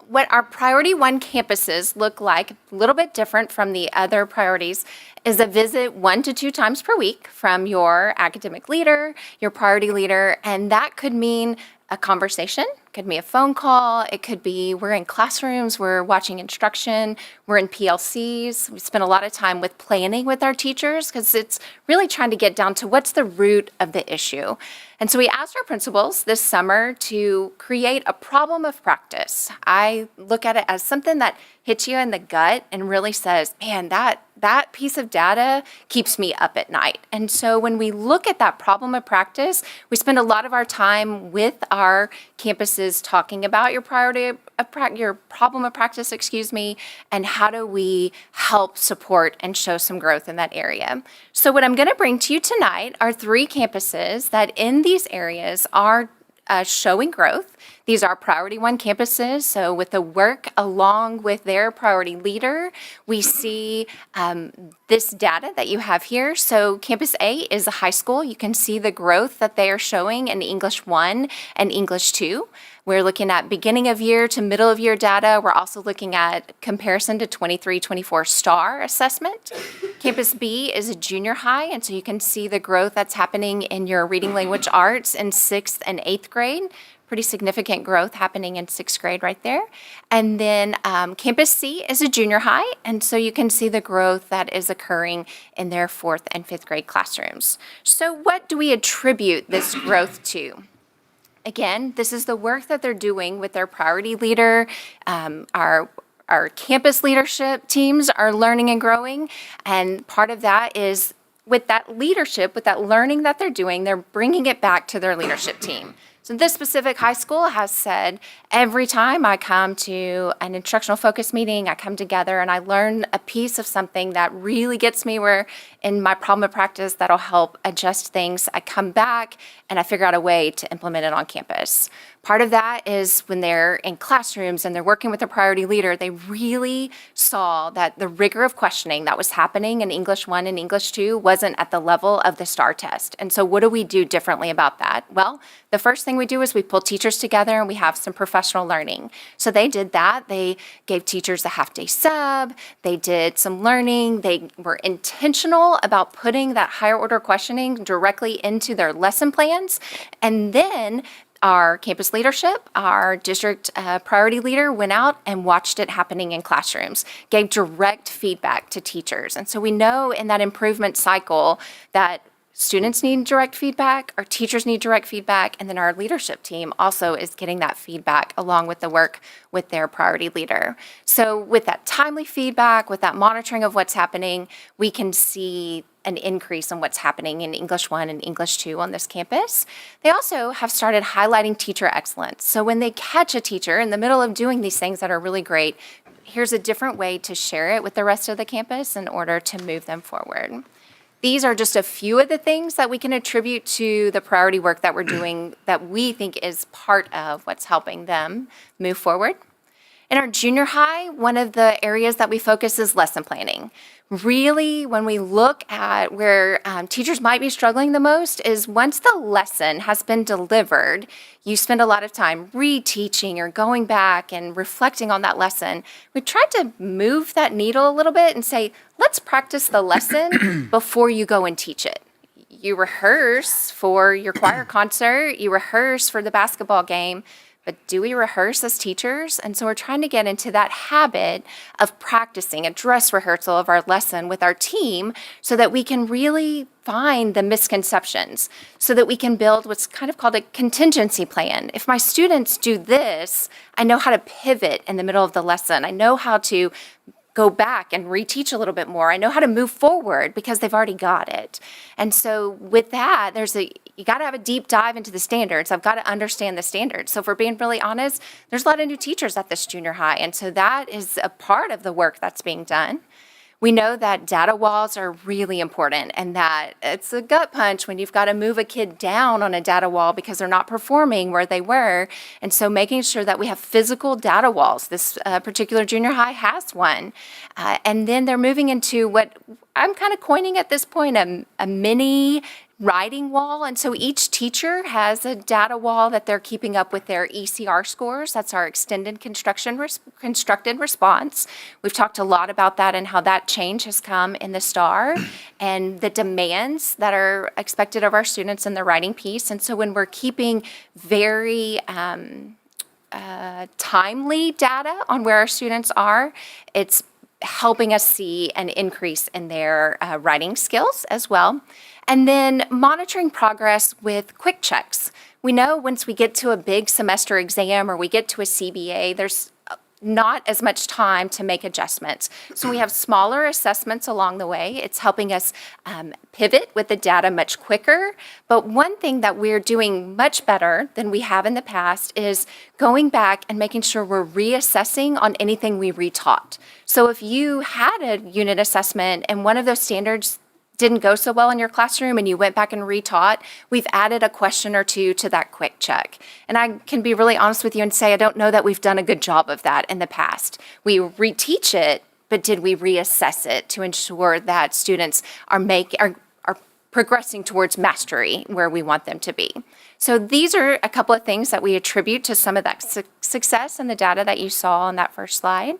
what our priority 1 campuses look like, a little bit different from the other priorities, is a visit 1 to 2 times per week from your academic leader, your priority leader, and that could mean a conversation, could be a phone call, it could be we're in classrooms, we're watching instruction, we're in PLCs. We spend a lot of time with planning with our teachers because it's really trying to get down to what's the root of the issue. And so we asked our principals this summer to create a problem of practice. I look at it as something that hits you in the gut and really says, man, that piece of data keeps me up at night. And so when we look at that problem of practice, we spend a lot of our time with our campuses talking about your your problem of practice, and how do we help support and show some growth in that area. So what I'm going to bring to you tonight are 3 campuses that in these areas are showing growth. These are priority 1 campuses. So with the work along with their priority leader, we see this data that you have here. So Campus A is a high school. You can see the growth that they are showing in English 1 and English 2. We're looking at beginning of year to middle of year data. We're also looking at comparison to 23-24 STAR assessment. Campus B is a junior high, and so you can see the growth that's happening in your reading language arts in 6th and 8th grade. Pretty significant growth happening in 6th grade right there. And then Campus C is a junior high, and so you can see the growth that is occurring in their 4th and 5th grade classrooms. So what do we attribute this growth to? Again, this is the work that they're doing with their priority leader. Our campus leadership teams are learning and growing, and part of that is with that leadership, with that learning that they're doing, they're bringing it back to their leadership team. So this specific high school has said, every time I come to an instructional focus meeting, I come together and I learn a piece of something that really gets me where in my problem of practice that'll help adjust things. I come back and I figure out a way to implement it on campus. Part of that is when they're in classrooms and they're working with a priority leader, they really saw that the rigor of questioning that was happening in English 1 and English 2 wasn't at the level of the STAR test. And so what do we do differently about that? Well, the first thing we do is we pull teachers together and we have some professional learning. So they did that. They gave teachers a half-day sub. They did some learning. They were intentional about putting that higher order questioning directly into their lesson plans. And then our campus leadership, our district priority leader went out and watched it happening in classrooms, gave direct feedback to teachers. And so we know in that improvement cycle that students need direct feedback, our teachers need direct feedback, and then our leadership team also is getting that feedback along with the work with their priority leader. So with that timely feedback, with that monitoring of what's happening, we can see an increase in what's happening in English 1 and English 2 on this campus. They also have started highlighting teacher excellence. So when they catch a teacher in the middle of doing these things that are really great, here's a different way to share it with the rest of the campus in order to move them forward. These are just a few of the things that we can attribute to the priority work that we're doing that we think is part of what's helping them move forward. In our junior high, one of the areas that we focus is lesson planning. Really, when we look at where teachers might be struggling the most is once the lesson has been delivered, you spend a lot of time reteaching or going back and reflecting on that lesson. We tried to move that needle a little bit and say, let's practice the lesson before you go and teach it. You rehearse for your choir concert, you rehearse for the basketball game, but do we rehearse as teachers? And so we're trying to get into that habit of practicing a dress rehearsal of our lesson with our team so that we can really find the misconceptions, so that we can build what's kind of called a contingency plan. If my students do this, I know how to pivot in the middle of the lesson. I know how to go back and reteach a little bit more. I know how to move forward because they've already got it. And so with that, you got to have a deep dive into the standards. I've got to understand the standards. So if we're being really honest, there's a lot of new teachers at this junior high. And so that is a part of the work that's being done. We know that data walls are really important and that it's a gut punch when you've got to move a kid down on a data wall because they're not performing where they were. And so making sure that we have physical data walls. This particular junior high has one. And then they're moving into what I'm kind of coining at this point a mini writing wall. And so each teacher has a data wall that they're keeping up with their ECR scores. That's our extended constructed response. We've talked a lot about that and how that change has come in the STAR and the demands that are expected of our students in the writing piece. And so when we're keeping very timely data on where our students are, it's helping us see an increase in their writing skills as well. And then monitoring progress with quick checks. We know once we get to a big semester exam or we get to a CBA, there's not as much time to make adjustments. So we have smaller assessments along the way. It's helping us pivot with the data much quicker. But one thing that we're doing much better than we have in the past is going back and making sure we're reassessing on anything we retaught. So if you had a unit assessment and one of those standards didn't go so well in your classroom and you went back and retaught, we've added a question or two to that quick check. And I can be really honest with you and say I don't know that we've done a good job of that in the past. We reteach it, but did we reassess it to ensure that students are progressing towards mastery where we want them to be? So these are a couple of things that we attribute to some of that success in the data that you saw on that first slide.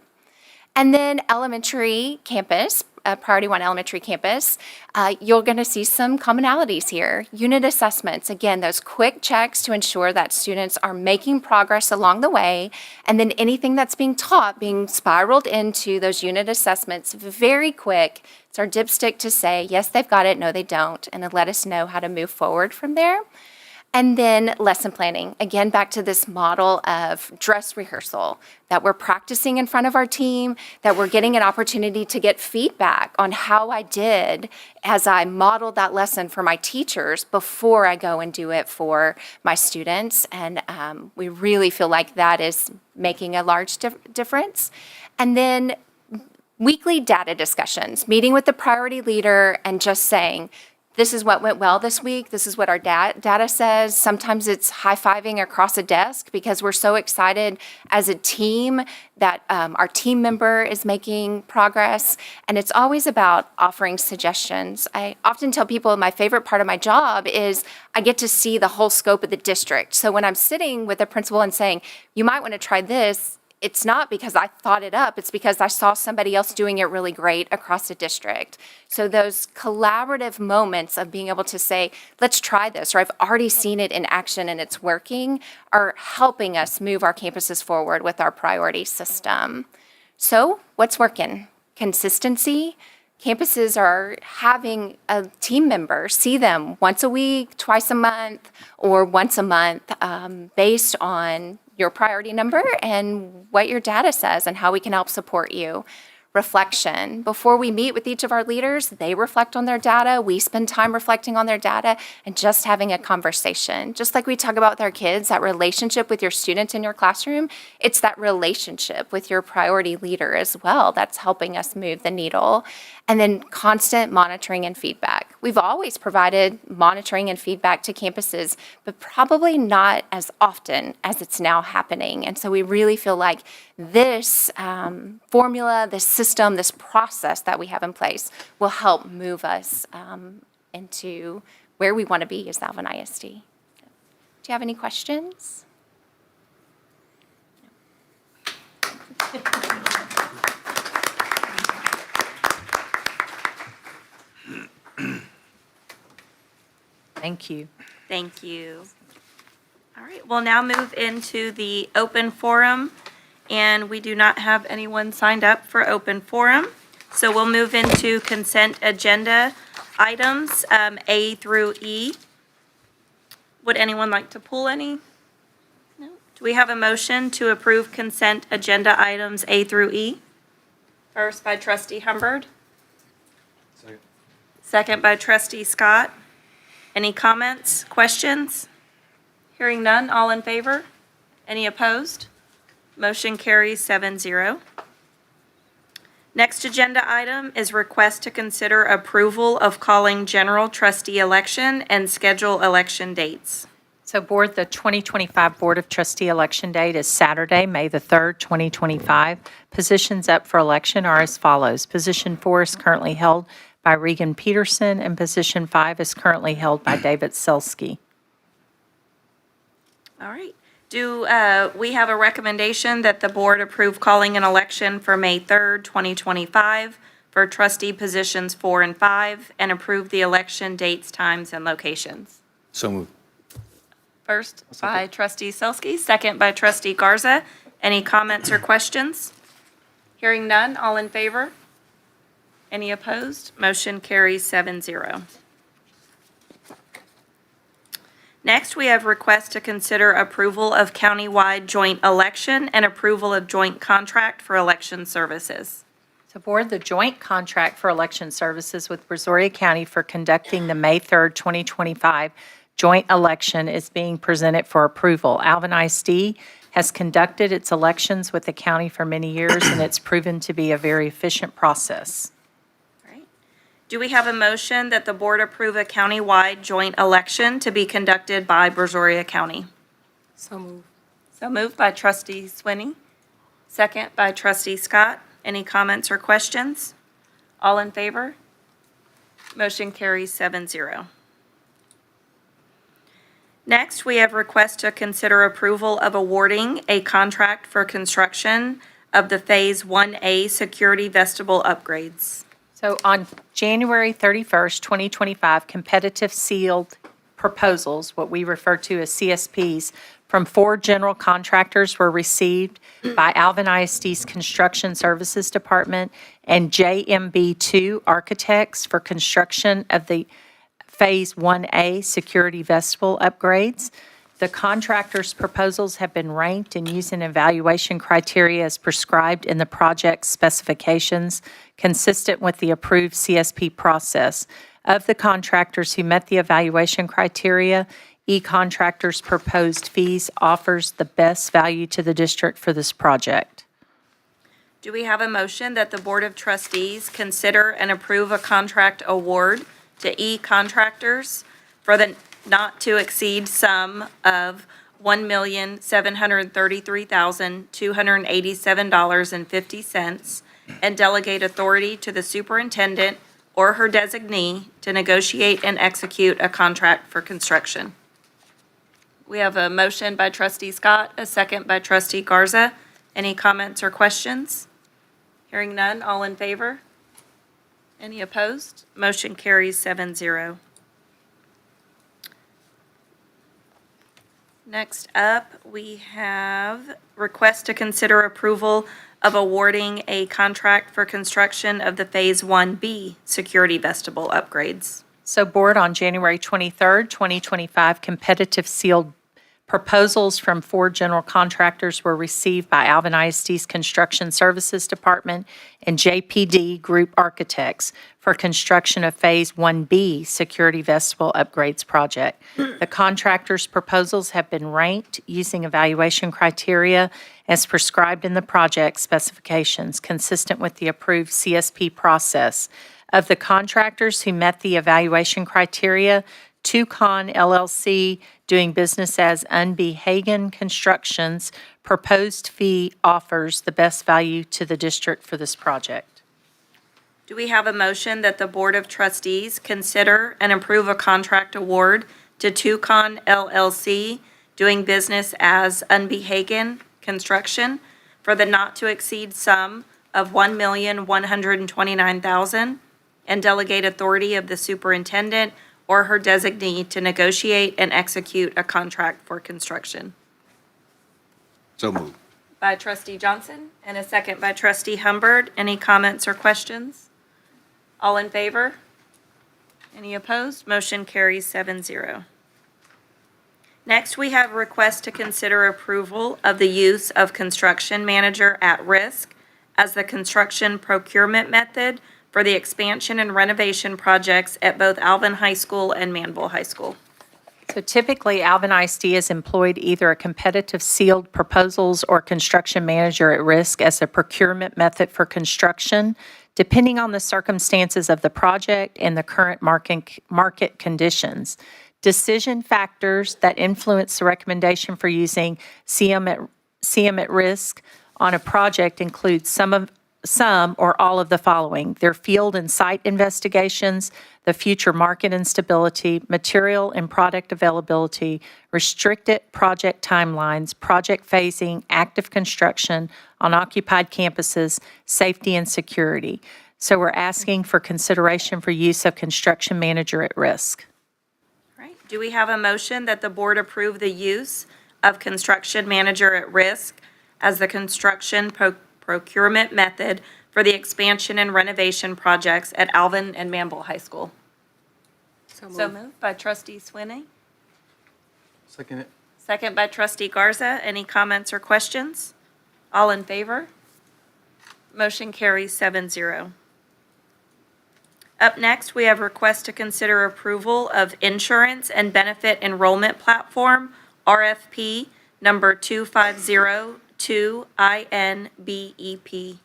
And then elementary campus, Priority 1 elementary campus, you're going to see some commonalities here. Unit assessments, again, those quick checks to ensure that students are making progress along the way, and then anything that's being taught being spiraled into those unit assessments very quick. It's our dipstick to say, yes, they've got it, no, they don't, and then let us know how to move forward from there. And then lesson planning, again, back to this model of dress rehearsal, that we're practicing in front of our team, that we're getting an opportunity to get feedback on how I did as I modeled that lesson for my teachers before I go and do it for my students. And we really feel like that is making a large difference. And then weekly data discussions, meeting with the priority leader and just saying, this is what went well this week. This is what our data says. Sometimes it's high-fiving across a desk because we're so excited as a team that our team member is making progress. And it's always about offering suggestions. I often tell people my favorite part of my job is I get to see the whole scope of the district. So when I'm sitting with a principal and saying, you might want to try this, it's not because I thought it up, it's because I saw somebody else doing it really great across the district. So those collaborative moments of being able to say, let's try this, or I've already seen it in action and it's working, are helping us move our campuses forward with our priority system. So what's working? Consistency. Campuses are having a team member see them once a week, twice a month, or once a month based on your priority number and what your data says and how we can help support you. Reflection. Before we meet with each of our leaders, they reflect on their data. We spend time reflecting on their data and just having a conversation. Just like we talk about with our kids, that relationship with your students in your classroom, it's that relationship with your priority leader as well that's helping us move the needle. And then constant monitoring and feedback. we've always provided monitoring and feedback to campuses, but probably not as often as it's now happening. And so we really feel like this formula, this system, this process that we have in place will help move us into where we want to be as Alvin ISD. Do you have any questions? Thank you. Thank you. All right, we'll now move into the open forum, and we do not have anyone signed up for open forum. So we'll move into consent agenda items, A through E. Would anyone like to pull any? No? Do we have a motion to approve consent agenda items A through E? First by trustee Humbird. Second by trustee Scott. Any comments, questions? Hearing none, all in favor? Any opposed? Motion carries 7-0. Next agenda item is request to consider approval of calling general trustee election and schedule election dates. So Board, the 2025 Board of Trustee election date is Saturday, May the 3rd, 2025. Positions up for election are as follows. Position 4 is currently held by Regan Peterson, and position 5 is currently held by David Selsky. All right. Do we have a recommendation that the board approve calling an election for May 3rd, 2025 for trustee positions 4 and 5 and approve the election dates, times, and locations? So moved. First by trustee Selsky, second by trustee Garza. Any comments or questions? Hearing none, all in favor? Any opposed? Motion carries 7-0. Next, we have request to consider approval of countywide joint election and approval of joint contract for election services. So Board, the joint contract for election services with Brazoria County for conducting the May 3rd, 2025 joint election is being presented for approval. Alvin ISD has conducted its elections with the county for many years, and it's proven to be a very efficient process. Do we have a motion that the board approve a countywide joint election to be conducted by Brazoria County? So moved. So moved by trustee Swinney, second by trustee Scott. Any comments or questions? All in favor? Motion carries 7-0. Next, we have request to consider approval of awarding a contract for construction of the Phase 1A security vestibule upgrades. So on January 31st, 2025, competitive sealed proposals, what we refer to as CSPs, from 4 general contractors were received by Alvin ISD's Construction Services Department and JMB2 Architects for construction of the Phase 1A security vestibule upgrades. The contractors' proposals have been ranked and used an evaluation criteria as prescribed in the project specifications, consistent with the approved CSP process. Of the contractors who met the evaluation criteria, E-Contractors' proposed fees offers the best value to the district for this project. Do we have a motion that the Board of Trustees consider and approve a contract award to E-Contractors for the not to exceed sum of $1,733,287.50 and delegate authority to the superintendent or her designee to negotiate and execute a contract for construction? We have a motion by trustee Scott, a second by trustee Garza. Any comments or questions? Hearing none, all in favor? Any opposed? Motion carries 7-0. Next up, we have request to consider approval of awarding a contract for construction of the Phase 1B security vestibule upgrades. So Board, on January 23rd, 2025, competitive sealed proposals from 4 general contractors were received by Alvin ISD's Construction Services Department and JPD Group Architects for construction of Phase 1B security vestibule upgrades project. The contractors' proposals have been ranked using evaluation criteria as prescribed in the project specifications, consistent with the approved CSP process. Of the contractors who met the evaluation criteria, Tucon LLC, doing business as Unbehagen Constructions, proposed fee offers the best value to the district for this project. Do we have a motion that the Board of Trustees consider and approve a contract award to Tucon LLC, doing business as Unbehagen Construction, for the not-to-exceed sum of $1,129,000 and delegate authority of the superintendent or her designee to negotiate and execute a contract for construction? So moved. By trustee Johnson and a second by trustee Humbird. Any comments or questions? All in favor? Any opposed? Motion carries 7-0. Next, we have a request to consider approval of the use of construction manager at risk as the construction procurement method for the expansion and renovation projects at both Alvin High School and Manville High School. So typically, Alvin ISD has employed either a competitive sealed proposals or construction manager at risk as a procurement method for construction, depending on the circumstances of the project and the current market conditions. Decision factors that influence the recommendation for using CM at risk on a project include some or all of the following: their field and site investigations, the future market instability, material and product availability, restricted project timelines, project phasing, active construction on occupied campuses, safety and security. So we're asking for consideration for use of construction manager at risk. All right. Do we have a motion that the board approve the use of construction manager at risk as the construction procurement method for the expansion and renovation projects at Alvin and Manville High School? So moved by trustee Swinney. Second it. Second by trustee Garza. Any comments or questions? All in favor? Motion carries 7-0. Up next, we have a request to consider approval of Insurance and Benefit Enrollment Platform, RFP number 2502INBEP.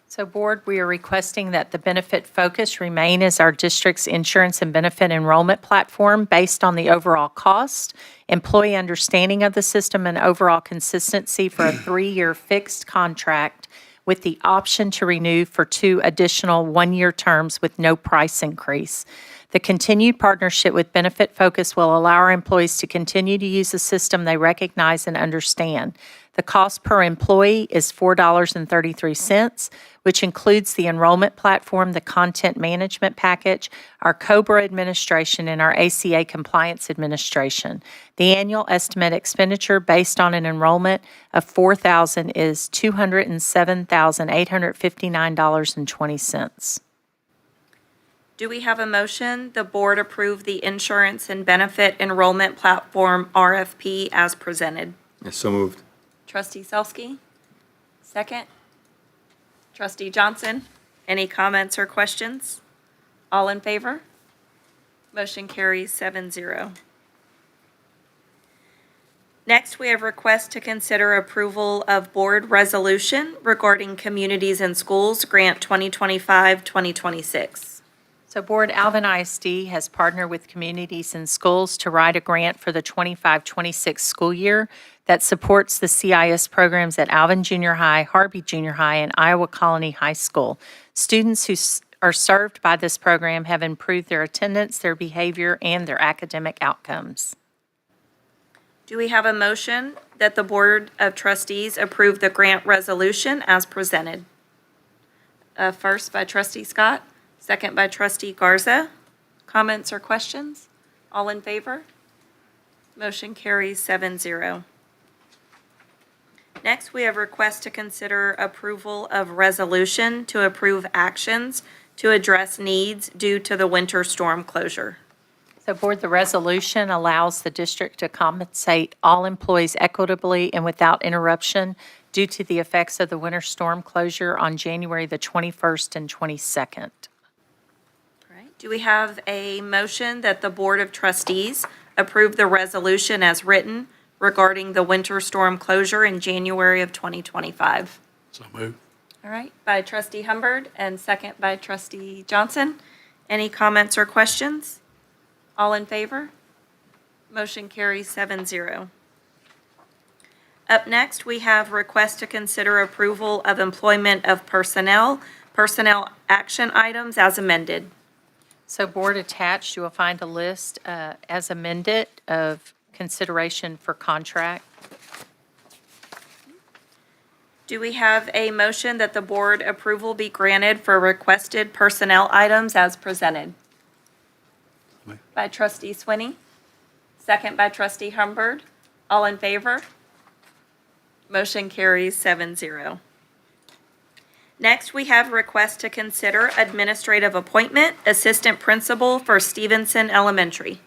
So Board, we are requesting that the benefit focus remain as our district's insurance and benefit enrollment platform based on the overall cost, employee understanding of the system, and overall consistency for a 3-year fixed contract with the option to renew for 2 additional 1-year terms with no price increase. The continued partnership with Benefit Focus will allow our employees to continue to use a system they recognize and understand. The cost per employee is $4.33, which includes the enrollment platform, the content management package, our COBRA administration, and our ACA compliance administration. The annual estimate expenditure based on an enrollment of $4,000 is $207,859.20. Do we have a motion the board approve the Insurance and Benefit Enrollment Platform, RFP, as presented? Yes, so moved. Trustee Selsky, second. Trustee Johnson, any comments or questions? All in favor? Motion carries 7-0. Next, we have request to consider approval of board resolution regarding Communities in Schools Grant 2025-2026. So Board, Alvin ISD has partnered with Communities in Schools to write a grant for the 25-26 school year that supports the CIS programs at Alvin Junior High, Harvey Junior High, and Iowa Colony High School. Students who are served by this program have improved their attendance, their behavior, and their academic outcomes. Do we have a motion that the Board of Trustees approve the grant resolution as presented? First by trustee Scott, second by trustee Garza. Comments or questions? All in favor? Motion carries 7-0. Next, we have request to consider approval of resolution to approve actions to address needs due to the winter storm closure. So Board, the resolution allows the district to compensate all employees equitably and without interruption due to the effects of the winter storm closure on January the 21st and 22nd. All right. Do we have a motion that the Board of Trustees approve the resolution as written regarding the winter storm closure in January of 2025? So moved. All right, by trustee Humbird and second by trustee Johnson. Any comments or questions? All in favor? Motion carries 7-0. Up next, we have request to consider approval of employment of personnel action items as amended. So board attached, you will find a list as amended of consideration for contract. Do we have a motion that the board approval be granted for requested personnel items as presented? By trustee Swinney, second by trustee Humbird. All in favor? Motion carries 7-0. Next, we have request to consider administrative appointment, assistant principal for Stevenson Elementary.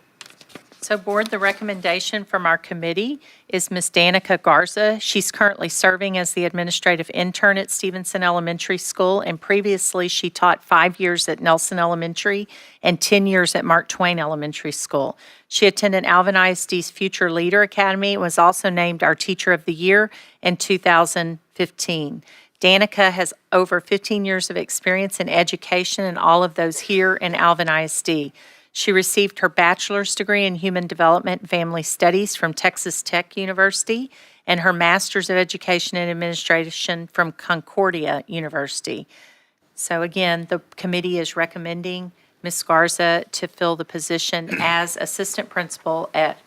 So board, the recommendation from our committee is Ms. Danica Garza. She's currently serving as the administrative intern at Stevenson Elementary School, and previously she taught 5 years at Nelson Elementary and 10 years at Mark Twain Elementary School. She attended Alvin ISD's Future Leader Academy and was also named our Teacher of the Year in 2015. Danica has over 15 years of experience in education, and all of those here in Alvin ISD. She received her bachelor's degree in Human Development and Family Studies from Texas Tech University and her master's of Education and Administration from Concordia University. So again, the committee is recommending Ms. Garza to fill the position as assistant principal at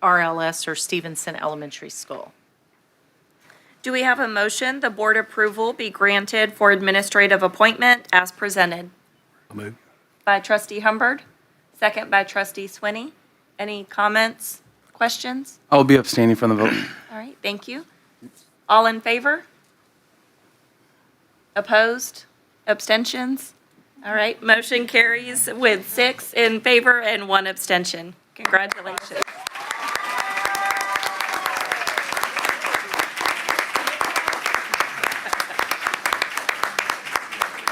RLS or Stevenson Elementary School. Do we have a motion the board approval be granted for administrative appointment as presented? I'll move. By trustee Humbird, second by trustee Swinney. Any comments, questions? I will be abstaining from the vote. All right, thank you. All in favor? Opposed? Abstentions? All right, motion carries with 6 in favor and 1 abstention. Congratulations.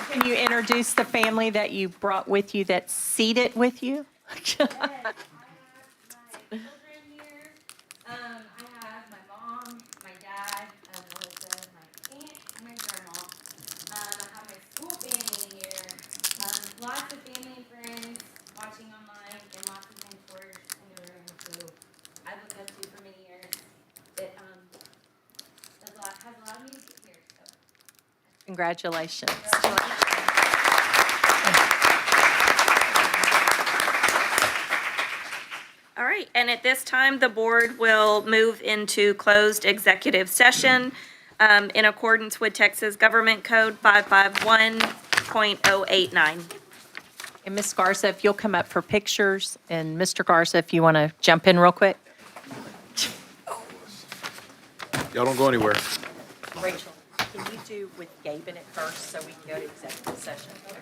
Can you introduce the family that you brought with you that's seated with you? Children here. I have my mom, my dad, Melissa, my aunt, and my grandma. I have my school family here. Lots of family and friends watching online, and lots of mentors in the room who I've looked up to for many years. It has a lot of music here. So. Congratulations. All right, and at this time, the board will move into closed executive session in accordance with Texas Government Code 551.089. And Ms. Garza, if you'll come up for pictures, and Mr. Garza, if you want to jump in real quick. Y'all don't go anywhere. Rachel, can you do with Gabe in it first so we can go to executive session? Okay.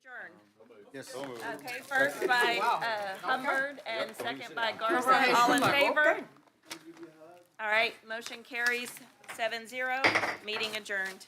adjourn? Yes. Okay, first by Hubbard and second by Garza. All in favor? All right, motion carries 7-0. Meeting adjourned.